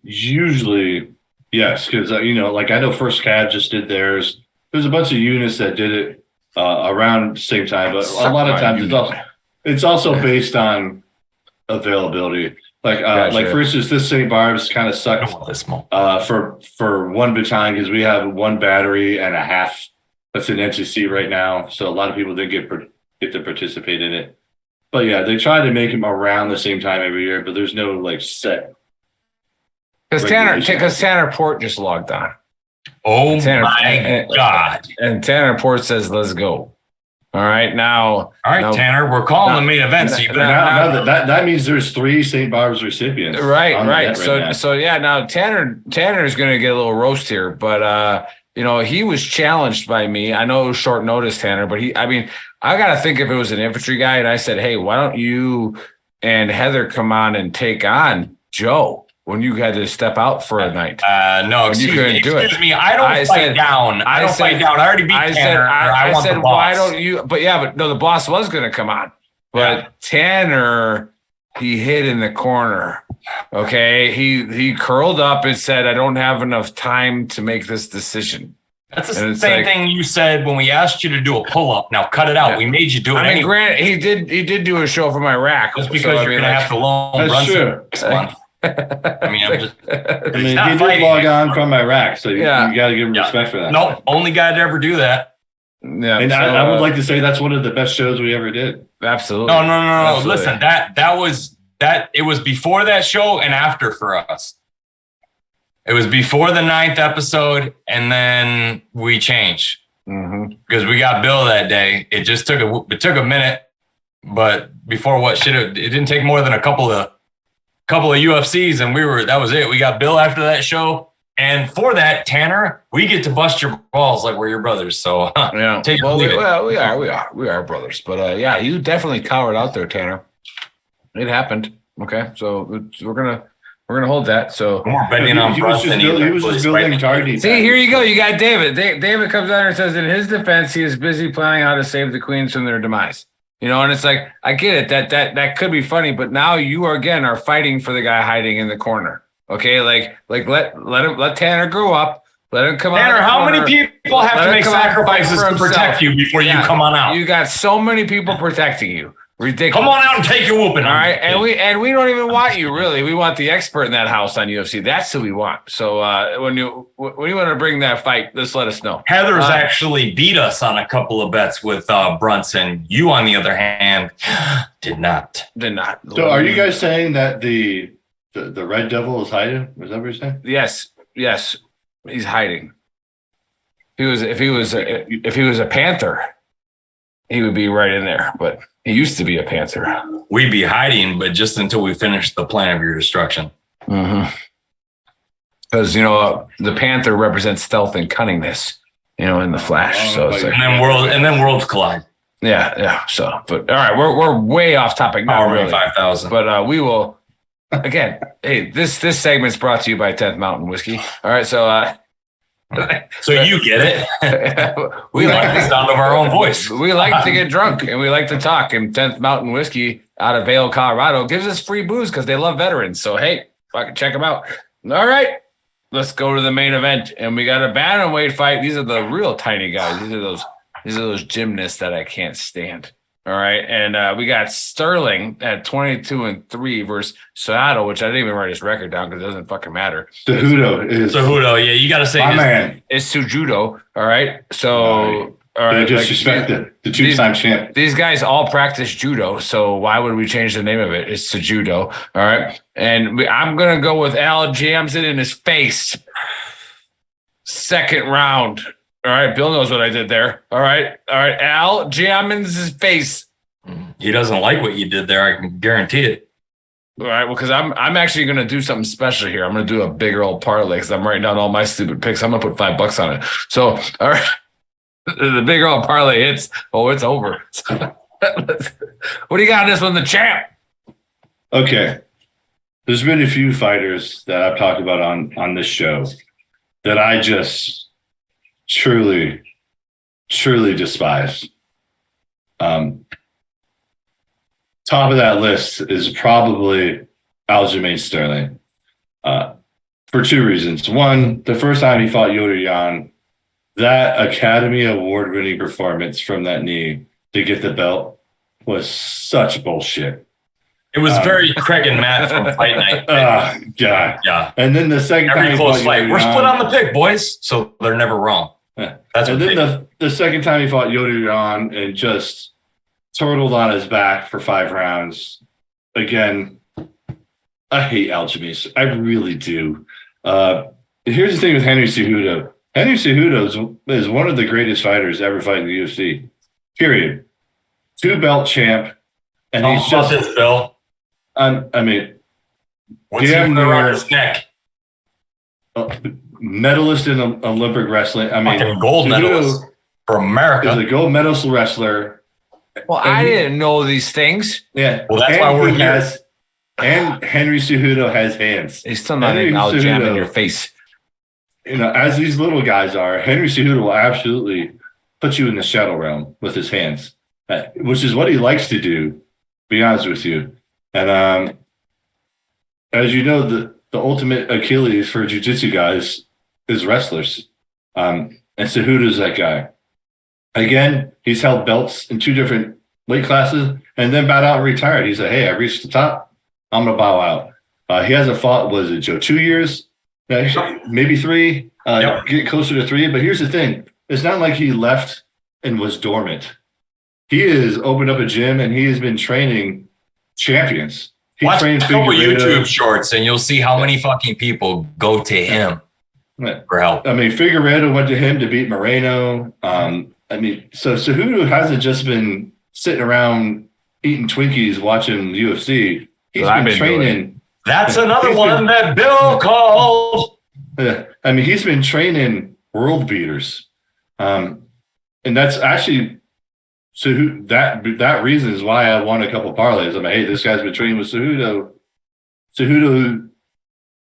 Usually, yes, because like I know First Cab just did theirs. There's a bunch of units that did it around the same time, but a lot of times it's also based on availability. Like for instance, this St. Barb's kind of sucked for one battalion because we have 1 battery and a half that's in NCC right now. So a lot of people didn't get to participate in it. But yeah, they try to make them around the same time every year, but there's no like set. Because Tanner Port just logged on. Oh my God! And Tanner Port says, "Let's go." All right, Tanner, we're calling the main event. That means there's 3 St. Barbara's recipients. Right. So yeah, now Tanner's going to get a little roast here, but he was challenged by me. I know it was short notice, Tanner, but I got to think if it was an infantry guy, and I said, hey, why don't you and Heather come on and take on Joe when you had to step out for a night? No, excuse me. I don't fight down. I already beat Tanner. I want the boss. Why don't you? But the boss was going to come on. But Tanner, he hid in the corner. Okay. He curled up and said, I don't have enough time to make this decision. That's the same thing you said when we asked you to do a pull-up. Now cut it out. Yeah. We made you do it. anyway. Granted, he did do a show from Iraq. Just because you're going to have to run some. He did log on from Iraq, so you got to give him respect for that. Nope, only guy to ever do that. Yeah, and I would like to say that's one of the best shows we ever did. Absolutely. No. Absolutely. Listen, it was before that show and after for us. It was before the 9th episode, and then we changed because we got Bill that day. It just took a minute, but before it didn't take more than a couple of UFCs, and that was it. We got Bill after that show, and for that, Tanner, we get to bust your balls like we're your brothers. So take it or leave it. We are brothers, but you definitely cowered out there, Tanner. It happened. Okay, so we're gonna hold that. So we're betting on Brust. He was just building targeting. See, here you go. You got David. David comes out and says, in his defense, he is busy planning how to save the queens from their demise. And it's like, I get it. That could be funny, but now you are fighting for the guy hiding in the corner. Okay, like let Tanner grow up. Let him come out. Tanner, how many people have to make sacrifices to protect you before you come on out? You got so many people protecting you. Ridiculous. Come on out and take your whooping. All right, and we don't even want you really. We want the expert in that house on UFC. That's who we want. So when you want to bring that fight, just let us know. Heather's actually beat us on a couple of bets with Brunson. You, on the other hand, did not. So are you guys saying that the Red Devil is hiding? Is that what you're saying? Yes, he's hiding. If he was a Panther, he would be right in there, but he used to be a Panther. We'd be hiding, but just until we finish the plan of your destruction. Because, the Panther represents stealth and cunningness, in the Flash. So it's like, and then worlds collide. Yeah. So, but all right, we're way off topic now. Really, Really, 5,000. But we will again. Hey, this segment's brought to you by 10th Mountain Whiskey. All right, so so you get it. we like the sound of our own voice. We like to get drunk and we like to talk. And 10th Mountain Whiskey out of Vail, Colorado, gives us free booze because they love veterans. So hey, fucking check them out. All right. Let's go to the main event, and we got a bantamweight fight. These are the real tiny guys. These are those gymnasts that I can't stand. All right, and we got Sterling at 22-3 versus Seattle, which I didn't even write his record down because it doesn't fucking matter. Cejudo, yeah, you got to say my man. It's Cejudo. All right, so. All right, disrespect the two-time champ. These guys all practice judo, so why would we change the name of it? It's Cejudo. All right, and I'm gonna go with Al jams it in his face. Second round. All right, Bill knows what I did there. All right, Al jams his face. He doesn't like what you did there. I can guarantee it. All right, well, because I'm actually gonna do something special here. I'm gonna do a bigger old parlay because I'm writing down all my stupid picks. I'm gonna put $5 on it. So, all right. The big old parlay hits. Oh, it's over. What do you got on this one, the champ? Okay. There's been a few fighters that I've talked about on this show that I just truly despise. Top of that list is probably Aljamain Sterling. For two reasons. One, the first time he fought Yoder Jan, that Academy Award-winning performance from that knee to get the belt was such bullshit. It was very Craig and Matt from Fight Night. Oh, God. Yeah. And then the second time every close fight. We're split on the pick, boys, so they're never wrong. Yeah. And then the second time he fought Yoder Jan and just turtled on his back for 5 rounds. Again, I hate Aljamain. I really do. Here's the thing with Henry Cejudo. Henry Cejudo is one of the greatest fighters ever fight in the UFC. Period. 2-belt champ, and he's just this, Bill. I mean, what's he around his neck? Medalist in Olympic wrestling. I mean, fucking gold medalist for America. He's a gold medalist wrestler. Well, I didn't know these things. Yeah. Well, that's why we're here. And Henry Cejudo has hands. He's still not even Al jam in your face. You know, as these little guys are, Henry Cejudo will absolutely put you in the shadow realm with his hands, which is what he likes to do, to be honest with you. And as you know, the ultimate Achilles for jiu-jitsu guys is wrestlers. And Cejudo's that guy. Again, he's held belts in 2 different weight classes and then bowed out and retired. He said, hey, I reached the top. I'm going to bow out. He hasn't fought, was it, Joe, 2 years? Maybe 3, get closer to 3. But here's the thing. It's not like he left and was dormant. He has opened up a gym and he has been training champions. He Watch trains a couple YouTube shorts and you'll see how many fucking people go to him for help. I mean, Figueiredo went to him to beat Moreno. I mean, so Cejudo hasn't just been sitting around eating Twinkies watching UFC. He's been training. That's another one that Bill called. I mean, he's been training world beaters. And that's actually that reason is why I won a couple parlays. I'm like, hey, this guy's been training with Cejudo. Cejudo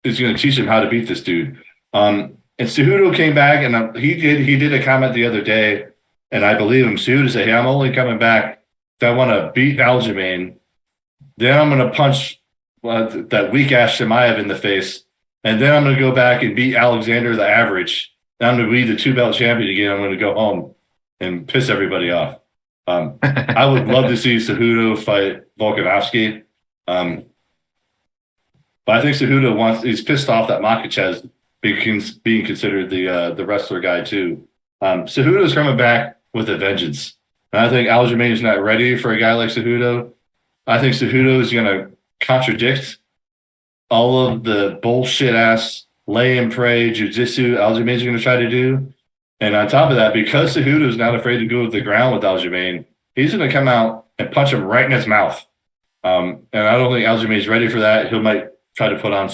is going to teach him how to beat this dude. And Cejudo came back and he did a comment the other day, and I believe him. Cejudo said, hey, I'm only coming back if I want to beat Aljamain. Then I'm going to punch that weak ass Shemaev in the face, and then I'm going to go back and beat Alexander the Average. Then I'm going to be the 2-belt champion again. I'm going to go home and piss everybody off. I would love to see Cejudo fight Volkanovski. But I think Cejudo he's pissed off that Makhachev being considered the wrestler guy too. Cejudo's coming back with a vengeance. And I think Aljamain is not ready for a guy like Cejudo. I think Cejudo is going to contradict all of the bullshit ass lay and pray jiu-jitsu Aljamain's going to try to do. And on top of that, because Cejudo is not afraid to go to the ground with Aljamain, he's going to come out and punch him right in his mouth. And I don't think Aljamain's ready for that. He might try to put on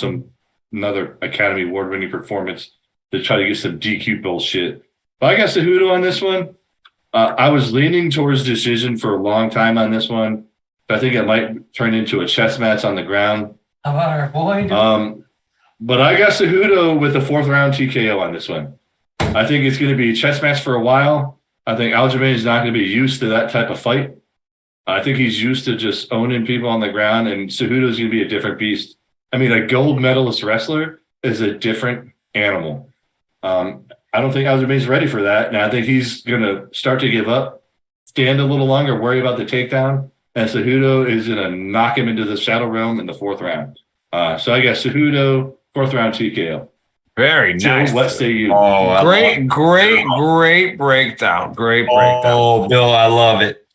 another Academy Award-winning performance to try to get some DQ bullshit. But I got Cejudo on this one. I was leaning towards decision for a long time on this one. I think it might turn into a chess match on the ground. How about our boy? But I got Cejudo with a 4th round TKO on this one. I think it's going to be a chess match for a while. I think Aljamain is not going to be used to that type of fight. I think he's used to just owning people on the ground, and Cejudo is going to be a different beast. I mean, a gold medalist wrestler is a different animal. I don't think Aljamain's ready for that, and I think he's going to start to give up, stand a little longer, worry about the takedown, and Cejudo is going to knock him into the shadow realm in the 4th round. So I got Cejudo, 4th round TKO. Very nice. What say you? Oh, Great breakdown. Great breakdown. Oh, Bill, I love it.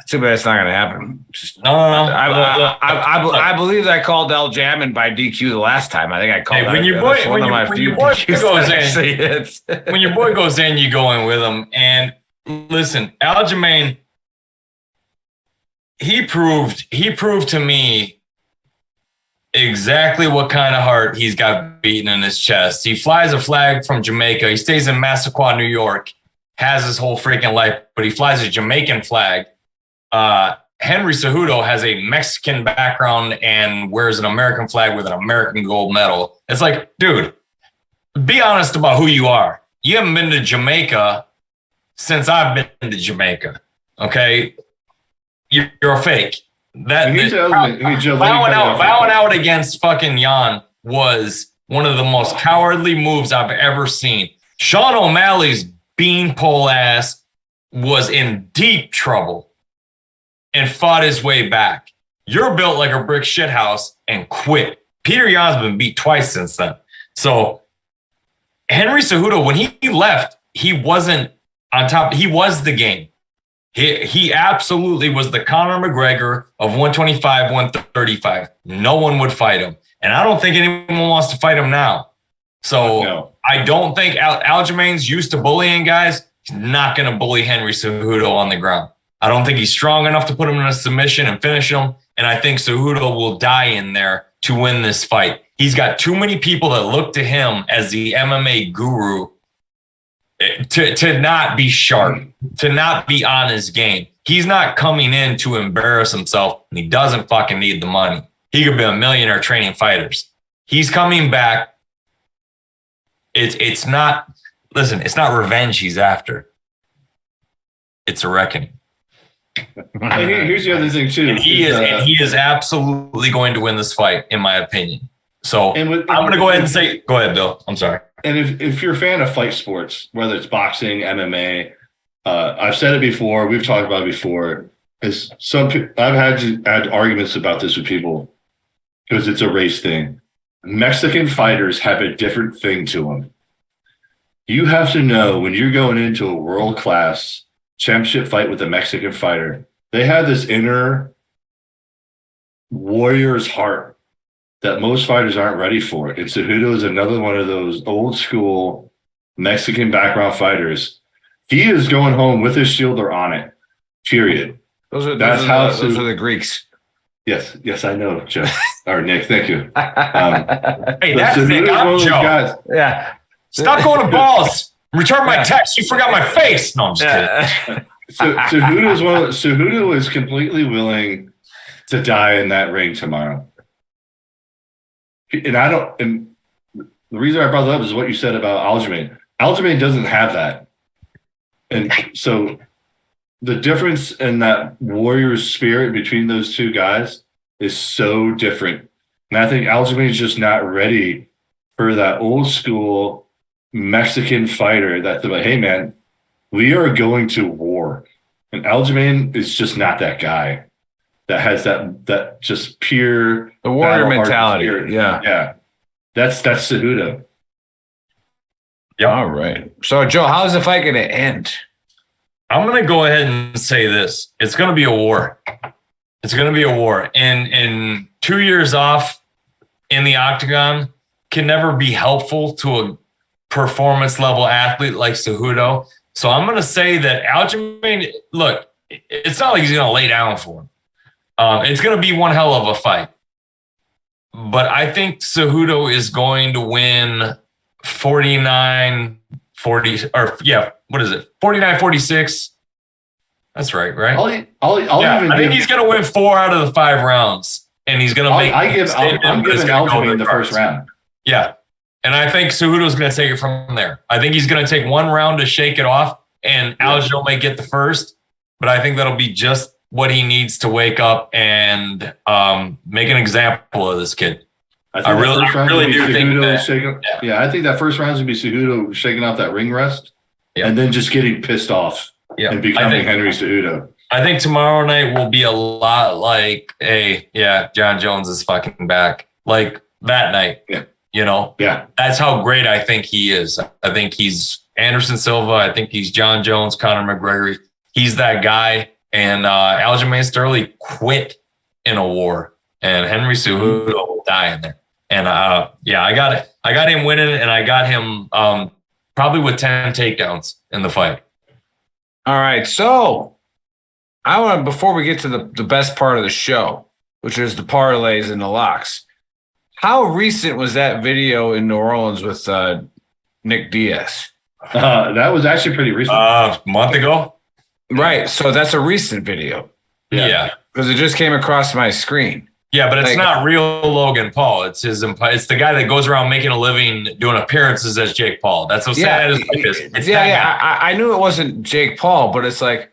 Too bad it's not going to happen. No. I believe I called El Jamin by DQ the last time. I think I called when your boy goes in, you go in with him. And listen, Aljamain, he proved to me exactly what kind of heart he's got beaten in his chest. He flies a flag from Jamaica. He stays in Massaquoi, New York, has his whole freaking life, but he flies a Jamaican flag. Henry Cejudo has a Mexican background and wears an American flag with an American gold medal. It's like, dude, be honest about who you are. You haven't been to Jamaica since I've been to Jamaica. Okay? You're a fake. Bowing out against fucking Jan was one of the most cowardly moves I've ever seen. Sean O'Malley's beanpole ass was in deep trouble and fought his way back. You're built like a brick shithouse and quit. Peter Yan's been beat twice since then. So Henry Cejudo, when he left, he wasn't on top. He was the game. He absolutely was the Conor McGregor of 125, 135. No one would fight him. And I don't think anyone wants to fight him now. So no. I don't think Aljamain's used to bullying guys. He's not going to bully Henry Cejudo on the ground. I don't think he's strong enough to put him in a submission and finish him. And I think Cejudo will die in there to win this fight. He's got too many people that look to him as the MMA guru to not be sharp, to not be on his game. He's not coming in to embarrass himself, and he doesn't fucking need the money. He could be a millionaire training fighters. He's coming back. It's not revenge he's after. It's a reckoning. Here's the other thing too. And he is absolutely going to win this fight, in my opinion. So I'm going to go ahead and say, go ahead, Bill. I'm sorry. And if you're a fan of fight sports, whether it's boxing, MMA, I've said it before, we've talked about it before, is I've had arguments about this with people because it's a race thing. Mexican fighters have a different thing to them. You have to know when you're going into a world-class championship fight with a Mexican fighter, they have this inner warrior's heart that most fighters aren't ready for. And Cejudo is another one of those old school Mexican background fighters. He is going home with his shield or on it, period. Those are the Greeks. Yes, I know, Joe. Or Nick, thank you. Hey, that's Nick. I'm Joe. Guys. Yeah. Stop going to balls. Return my text. You forgot my face. No, I'm just kidding. Cejudo is completely willing to die in that ring tomorrow. And the reason I brought that up is what you said about Aljamain. Aljamain doesn't have that. And so the difference in that warrior's spirit between those two guys is so different. And I think Aljamain is just not ready for that old school Mexican fighter that's like, hey man, we are going to war. And Aljamain is just not that guy that has that just pure the warrior mentality. Yeah. That's Cejudo. Yeah. All right. So Joe, how's the fight going to end? I'm going to go ahead and say this. It's going to be a war. It's going to be a war. And 2 years off in the octagon can never be helpful to a performance level athlete like Cejudo. So I'm going to say that Aljamain, look, it's not like he's going to lay down for him. It's going to be one hell of a fight. But I think Cejudo is going to win 49-41 40 or what is it? 49-46. That's right? I think he's going to win 4 out of the 5 rounds, and he's going to make. I'm giving Aljamain the first round. Yeah, and I think Cejudo's going to take it from there. I think he's going to take 1 round to shake it off, and Aljo may get the first, but I think that'll be just what he needs to wake up and make an example of this kid. I really do think that. I think that first round's going to be Cejudo shaking off that ring rest, and then just getting pissed off. Yeah, and becoming Henry Cejudo. I think tomorrow night will be a lot like, hey, John Jones is fucking back. Like that night, that's how great I think he is. I think he's Anderson Silva. I think he's John Jones, Conor McGregor. He's that guy. And Aljamain Sterling quit in a war, and Henry Cejudo will die in there. And I got it. I got him winning, and I got him probably with 10 takedowns in the fight. All right, so I want to, before we get to the best part of the show, which is the parlays and the locks, how recent was that video in New Orleans with Nick Diaz? That was actually pretty recent. A month ago. Right, so that's a recent video. Yeah. Because it just came across my screen. Yeah, but it's not real Logan Paul. It's the guy that goes around making a living doing appearances as Jake Paul. That's how sad it is. I knew it wasn't Jake Paul, but it's like,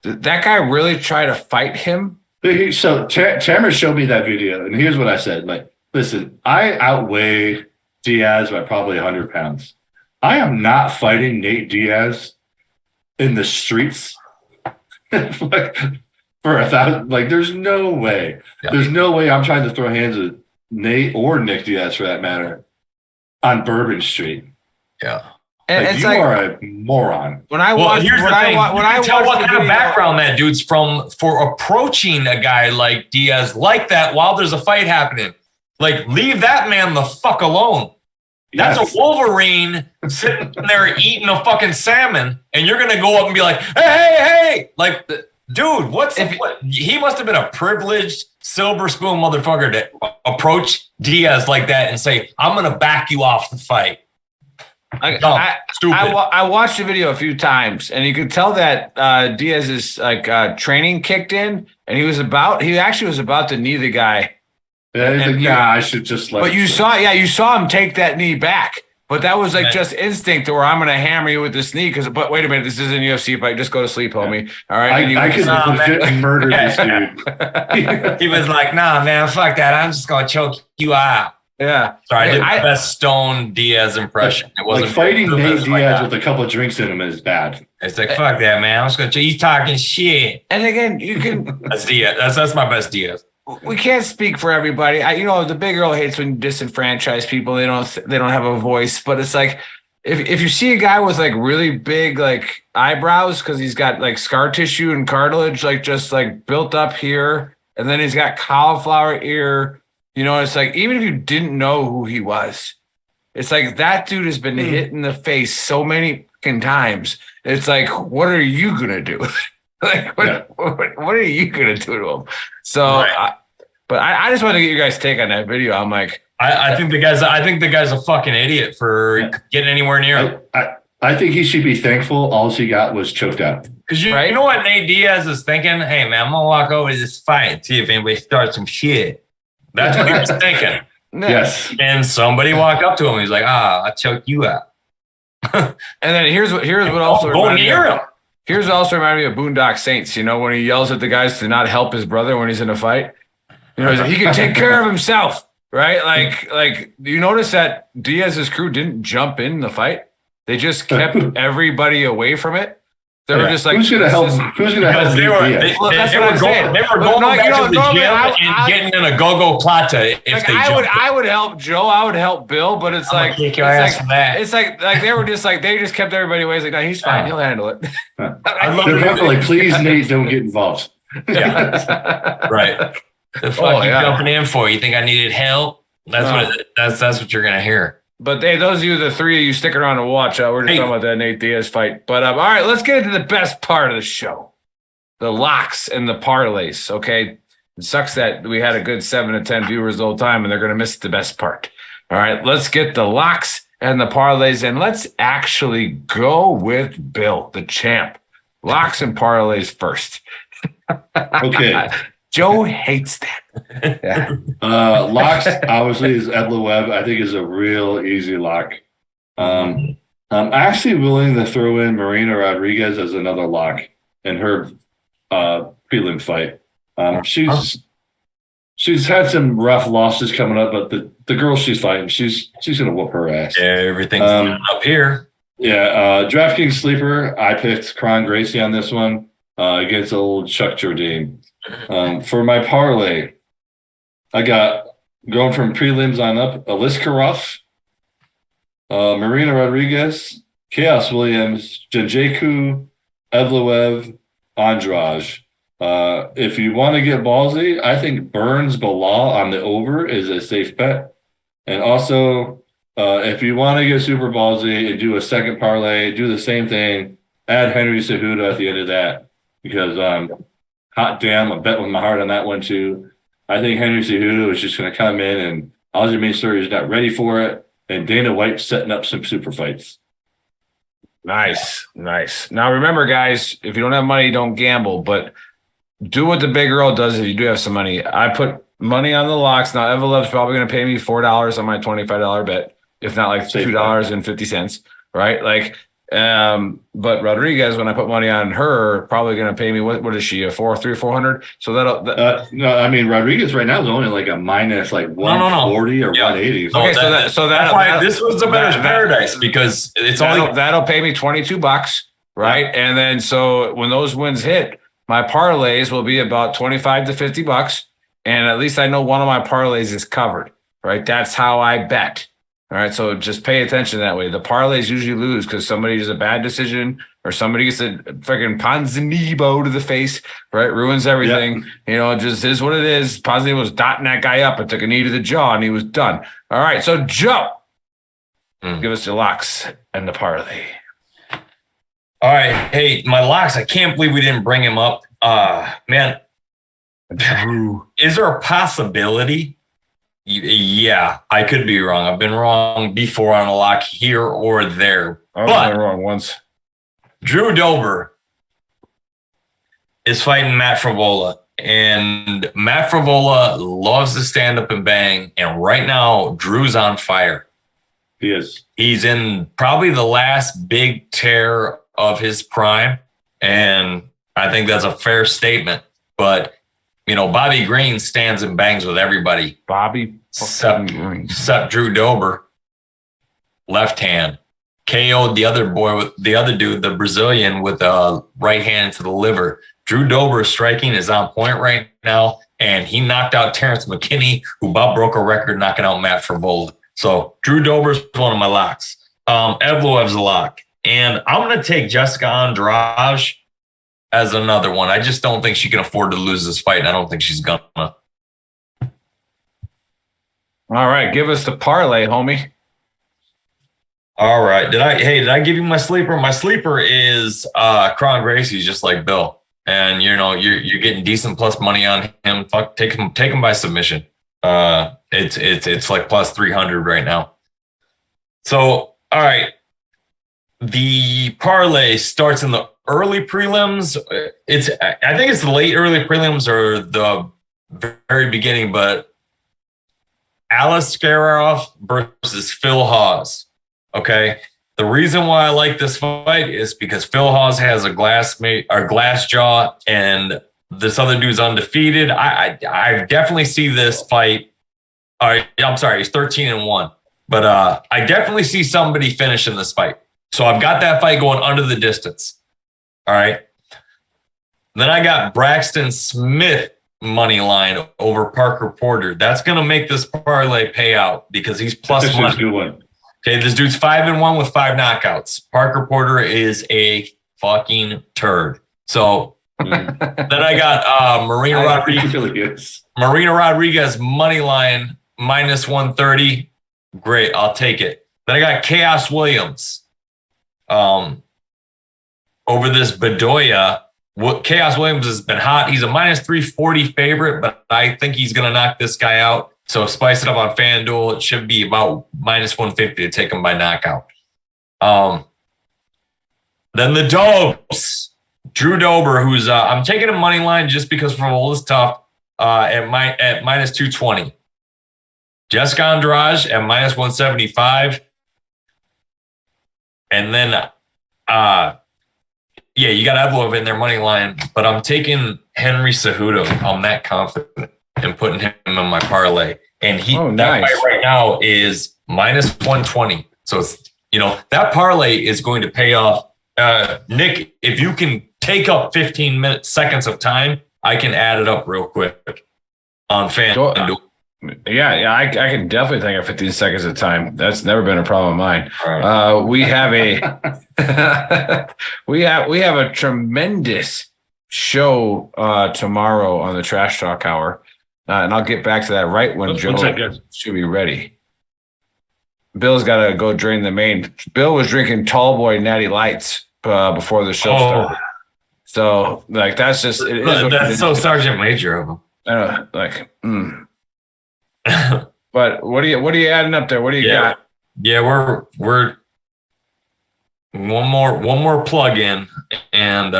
did that guy really try to fight him? So Chandler showed me that video, and here's what I said. Like, listen, I outweigh Diaz by probably 100 pounds. I am not fighting Nate Diaz in the streets. For 1,000, like, there's no way. Yeah. There's no way I'm trying to throw hands with Nate or Nick Diaz, for that matter, on Bourbon Street. Yeah, and like, you are a moron. When I watch, here's the thing: you tell what kind of background that dude's from for approaching a guy like Diaz like that while there's a fight happening. Like, leave that man the fuck alone. Yes. That's a Wolverine sitting there eating a fucking salmon, and you're gonna go up and be like, hey, like. Dude, he must have been a privileged silver spoon motherfucker to approach Diaz like that and say, I'm going to back you off the fight. Stupid. I watched the video a few times, and you could tell that Diaz's training kicked in, and he actually was about to knee the guy. I should just let. But you saw him take that knee back. But that was just instinct, where I'm going to hammer you with this knee. But wait a minute, this isn't a UFC fight. Just go to sleep, homie. All right. I could legit murder this dude. He was like, nah, man, fuck that. I'm just going to choke you out. Yeah. Sorry, I did my best Stone Diaz impression. It wasn't like fighting Nate Diaz with a couple of drinks in him is bad. It's like, fuck that, man. I'm just going to you talking shit. And again, you can. That's Diaz. That's my best Diaz. We can't speak for everybody. The big girl hates when you disenfranchise people. They don't have a voice. But it's like, if you see a guy with like really big like eyebrows because he's got like scar tissue and cartilage like just like built up here, and then he's got cauliflower ear. It's like, even if you didn't know who he was, it's like that dude has been hit in the face so many fucking times. It's like, what are you gonna do? Like, what are you gonna do to him? So, right. I just want to get your guys' take on that video. I'm like, I think the guy's a fucking idiot for getting anywhere near him. I think he should be thankful. All he got was choked out. Because you know what Nate Diaz is thinking? Hey man, I'm gonna walk over to this fight and see if anybody starts some shit. That's what he was thinking. Yes. And somebody walked up to him. He's like, I choked you out. And then here's what also go near him. Here's what also reminded me of Boondock Saints. When he yells at the guys to not help his brother when he's in a fight. He can take care of himself, right? Like you notice that Diaz's crew didn't jump in the fight. They just kept everybody away from it. They were just like, who's going to help? Who's going to help? They were going back to the gym and getting in a go-go plata if they jumped. I would help Joe. I would help Bill, but it's like it's like they were just like they just kept everybody away. It's like, no, he's fine. He'll handle it. They're probably like, please, Nate, don't get involved. Yeah, right. The fuck you jumping in for? You think I needed help? That's what you're gonna hear. But those of you, the three of you, stick around and watch. We're just talking about that Nate Diaz fight. But all right, let's get into the best part of the show: the locks and the parlays. Okay, it sucks that we had a good 7 to 10 viewers the whole time, and they're gonna miss the best part. All right, let's get the locks and the parlays. And let's actually go with Bill, the champ. Locks and parlays first. Okay. Joe hates that. Yeah. Locks, obviously, is Edla Webb. I think is a real easy lock. I'm actually willing to throw in Marina Rodriguez as another lock in her prelim fight. She's had some rough losses coming up, but the girl she's fighting, she's gonna whoop her ass. Yeah, everything's up here. Yeah, DraftKings sleeper. I picked Kron Gracie on this one against old Chuck Jourdain. For my parlay, I got going from prelims on up: Aliska Ruff, Marina Rodriguez, Chaos Williams, Janjaku, Evloev, Andrade. If you want to get ballsy, I think Burns Bilal on the over is a safe bet. And also, if you want to get super ballsy and do a second parlay, do the same thing. Add Henry Cejudo at the end of that because hot damn, I bet with my heart on that one too. I think Henry Cejudo is just going to come in and Aljamain Sterling is not ready for it. And Dana White's setting up some super fights. Nice. Now remember, guys, if you don't have money, don't gamble, but do what the big girl does if you do have some money. I put money on the locks. Now, Evelev's probably going to pay me $4 on my $25 bet, if not like $2.50, right? Like, but Rodriguez, when I put money on her, probably going to pay me, what is she, a 400? So no, I mean, Rodriguez right now is only like a minus like 140 or 180. Okay, so that's why this was a bettor's paradise because that'll pay me $22, right? Yeah. And then so when those wins hit, my parlays will be about $25 to $50, and at least I know one of my parlays is covered, right? That's how I bet. All right, so just pay attention that way. The parlays usually lose because somebody does a bad decision or somebody gets a freaking Ponzinibbio to the face, right? Ruins everything. Yep. You know, it just is what it is. Ponzinibbio was dotting that guy up and took a knee to the jaw, and he was done. All right, so Joe, give us your locks and the parlay. All right. Hey, my locks, I can't believe we didn't bring him up. Man, is there a possibility? Yeah, I could be wrong. I've been wrong before on a lock here or there. I've been wrong once. Drew Dober is fighting Matt Frevola, and Matt Frevola loves to stand up and bang, and right now, Drew's on fire. He is. He's in probably the last big tear of his prime, and I think that's a fair statement. But you know, Bobby Green stands and bangs with everybody. Except Drew Dober, left hand, KO'd the other dude, the Brazilian, with a right hand to the liver. Drew Dober's striking is on point right now, and he knocked out Terrence McKinney, who about broke a record knocking out Matt Frevola. So Drew Dober's one of my locks. Evloev's a lock. And I'm going to take Jessica Andrade as another one. I just don't think she can afford to lose this fight, and I don't think she's going to. All right, give us the parlay, homie. All right. Did I give you my sleeper? My sleeper is Kron Gracie, just like Bill. And you know, you're getting decent plus money on him. Fuck, take him by submission. It's like plus 300 right now. So, all right. The parlay starts in the early prelims. I think it's the late early prelims or the very beginning, but Alice Skararov versus Phil Hawes. Okay. The reason why I like this fight is because Phil Hawes has a glass jaw and this other dude's undefeated. I definitely see this fight. I'm sorry, he's 13-1, but I definitely see somebody finishing this fight. So I've got that fight going under the distance. All right. Then I got Braxton Smith money line over Parker Porter. That's going to make this parlay pay out because he's plus money. Okay, this dude's 5-1 with 5 knockouts. Parker Porter is a fucking turd. So then I got Marina Rodriguez money line minus 130. Great, I'll take it. Then I got Chaos Williams over this Bedoya. Chaos Williams has been hot. He's a minus 340 favorite, but I think he's going to knock this guy out. So spice it up on FanDuel. It should be about minus 150 to take him by knockout. Then the Dobes. Drew Dober, who's I'm taking a money line just because for all this tough at minus 220. Jessica Andrade at minus 175. And then you got Evlov in their money line, but I'm taking Henry Cejudo. I'm that confident and putting him in my parlay. And that fight right now is minus 120. So it's, that parlay is going to pay off. Nick, if you can take up 15 seconds of time, I can add it up real quick on FanDuel. Yeah, I can definitely take up 15 seconds of time. That's never been a problem of mine. Right. We have a tremendous show tomorrow on the Trash Talk Hour, and I'll get back to that right when Joe should be ready. Bill's got to go drain the main. Bill was drinking Tall Boy Natty Lights before the show started. So, that's just it. That's so Sergeant Major of him. But what are you adding up there? What do you got? Yeah, we're one more plug in, and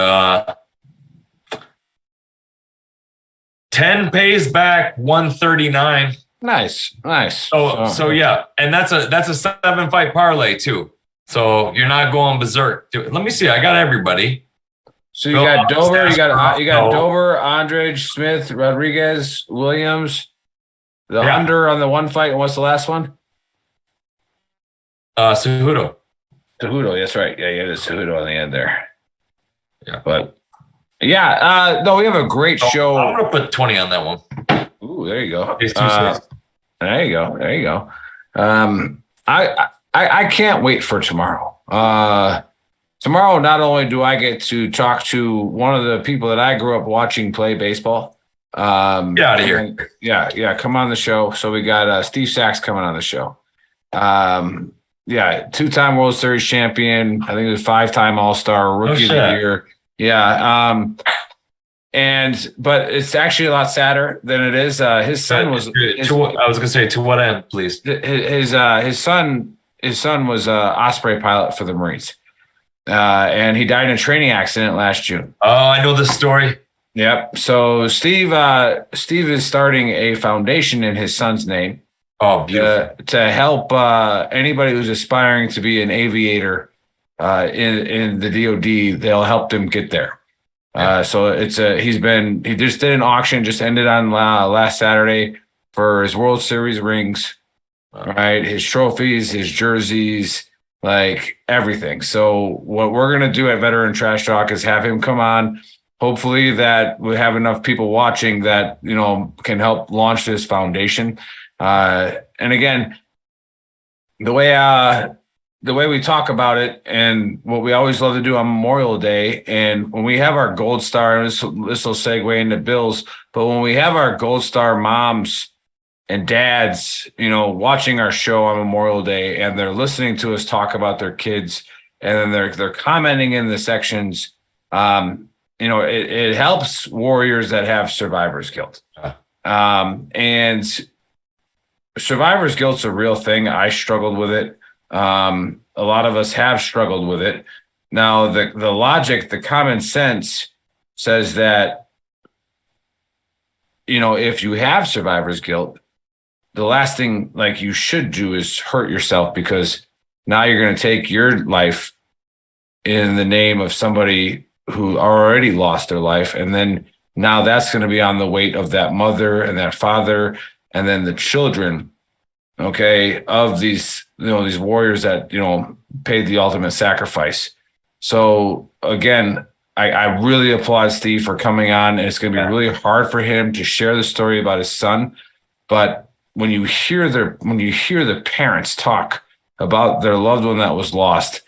10 pays back 139. Nice. So yeah, and that's a 7-fight parlay too. So you're not going berserk. Let me see. I got everybody. So you got Dover, you got Dover, Andrade, Smith, Rodriguez, Williams, the under on the one fight, and what's the last one? Cejudo. That's right. Yeah, you had a Cejudo on the end there. Yeah, but no, we have a great show. I'm gonna put 20 on that one. Ooh, there you go. There you go. I can't wait for tomorrow. Tomorrow, not only do I get to talk to one of the people that I grew up watching play baseball. Get out of here. Yeah, come on the show. So we got Steve Sachs coming on the show. Two-time World Series champion. I think he was 5-time All-Star, Rookie of the Year. Yeah. But it's actually a lot sadder than it is. His son was. I was gonna say, to what end, please? His son was a Osprey pilot for the Marines, and he died in a training accident last June. Oh, I know this story. Yep. So Steve is starting a foundation in his son's name. Oh, beautiful. To help anybody who's aspiring to be an aviator in the DoD. They'll help them get there. So he just did an auction, just ended on last Saturday for his World Series rings, right? His trophies, his jerseys, everything. So what we're going to do at Veteran Trash Talk is have him come on. Hopefully that we have enough people watching that, can help launch this foundation. And again, the way we talk about it and what we always love to do on Memorial Day, and when we have our Gold Star, and this will segue into Bills, but when we have our Gold Star moms and dads, watching our show on Memorial Day, and they're listening to us talk about their kids, and then they're commenting in the sections, it helps warriors that have survivor's guilt. And survivor's guilt's a real thing. I struggled with it. A lot of us have struggled with it. Now, the logic, the common sense says that, if you have survivor's guilt, the last thing you should do is hurt yourself, because now you're going to take your life in the name of somebody who already lost their life. And then now that's going to be on the weight of that mother and that father, and then the children, of these, these warriors that, paid the ultimate sacrifice. So again, I really applaud Steve for coming on, and it's going to be really hard for him to share the story about his son. But when you hear the parents talk about their loved one that was lost,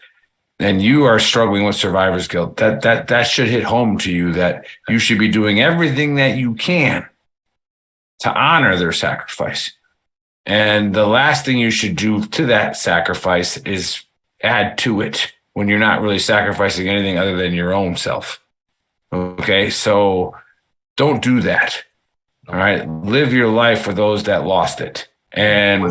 and you are struggling with survivor's guilt, that should hit home to you, that you should be doing everything that you can to honor their sacrifice. And the last thing you should do to that sacrifice is add to it when you're not really sacrificing anything other than your own self. Okay, so don't do that. All right. Live your life for those that lost it. And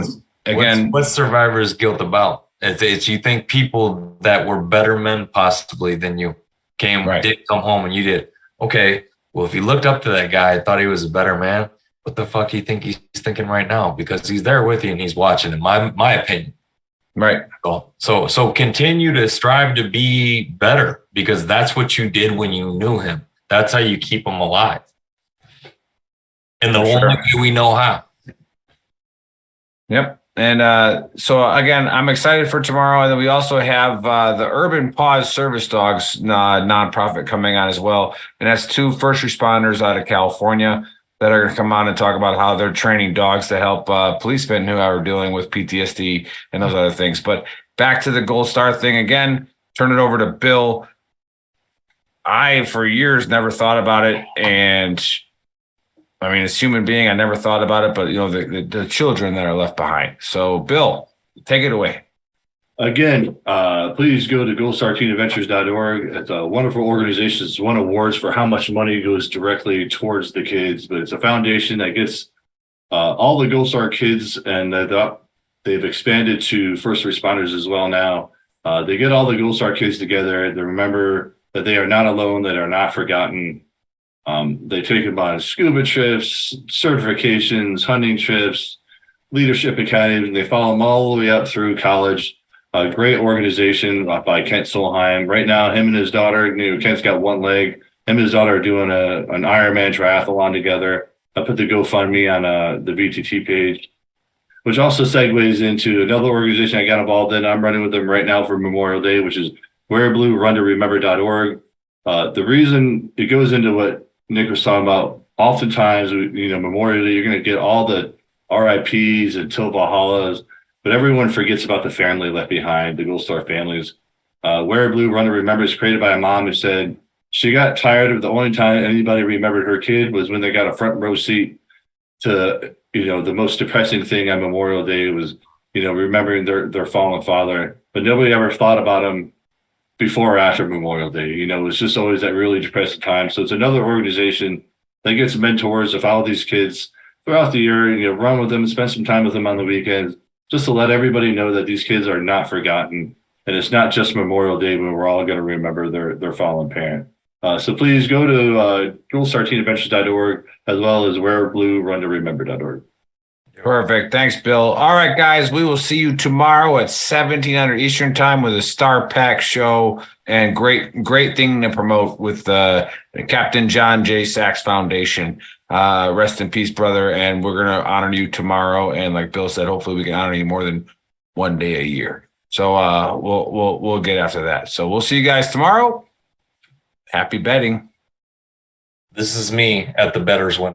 what's survivor's guilt about? It's you think people that were better men possibly than you did come home and you did. Okay, well, if you looked up to that guy, thought he was a better man, what the fuck do you think he's thinking right now? Because he's there with you and he's watching, in my opinion. Right. So continue to strive to be better, because that's what you did when you knew him. That's how you keep him alive. And the only way we know how. Yep. And so, again, I'm excited for tomorrow. And then we also have the Urban Paws Service Dogs nonprofit coming on as well. And that's 2 first responders out of California that are going to come on and talk about how they're training dogs to help policemen who are dealing with PTSD and those other things. But back to the Gold Star thing again, turn it over to Bill. I, for years, never thought about it. And I mean, as a human being, I never thought about it, but the children that are left behind. So, Bill, take it away. Again, please go to goldstarteenadventures.org. It's a wonderful organization. It's won awards for how much money goes directly towards the kids, but it's a foundation that gets all the Gold Star kids, and they've expanded to first responders as well now. They get all the Gold Star kids together. They remember that they are not alone, that are not forgotten. They take them on scuba trips, certifications, hunting trips, leadership academies, and they follow them all the way up through college. A great organization by Kent Solheim. Right now, him and his daughter, Kent's got one leg. Him and his daughter are doing an Ironman triathlon together. I put the GoFundMe on the VTT page, which also segues into another organization I got involved in. I'm running with them right now for Memorial Day, which is wearblueruntoremember.org. The reason it goes into what Nick was talking about, oftentimes, Memorial Day, you're going to get all the RIPs and Till Valhallas, but everyone forgets about the family left behind, the Gold Star families. Wear Blue, Run to Remember is created by a mom who said she got tired of the only time anybody remembered her kid was when they got a front row seat to, the most depressing thing on Memorial Day was, remembering their fallen father. But nobody ever thought about him before or after Memorial Day. It was just always that really depressing time. So it's another organization that gets mentors to follow these kids throughout the year, run with them, spend some time with them on the weekends, just to let everybody know that these kids are not forgotten. And it's not just Memorial Day when we're all going to remember their fallen parent. So please go to goldstarteenadventures.org as well as wearblueruntoremember.org. Perfect. Thanks, Bill. All right, guys, we will see you tomorrow at 1700 Eastern Time with a Star Pack show, and great thing to promote with Captain John J. Sachs Foundation. Rest in peace, brother. And we're going to honor you tomorrow. And like Bill said, hopefully we can honor you more than one day a year. So we'll get after that. So we'll see you guys tomorrow. Happy betting. This is me at the better's win.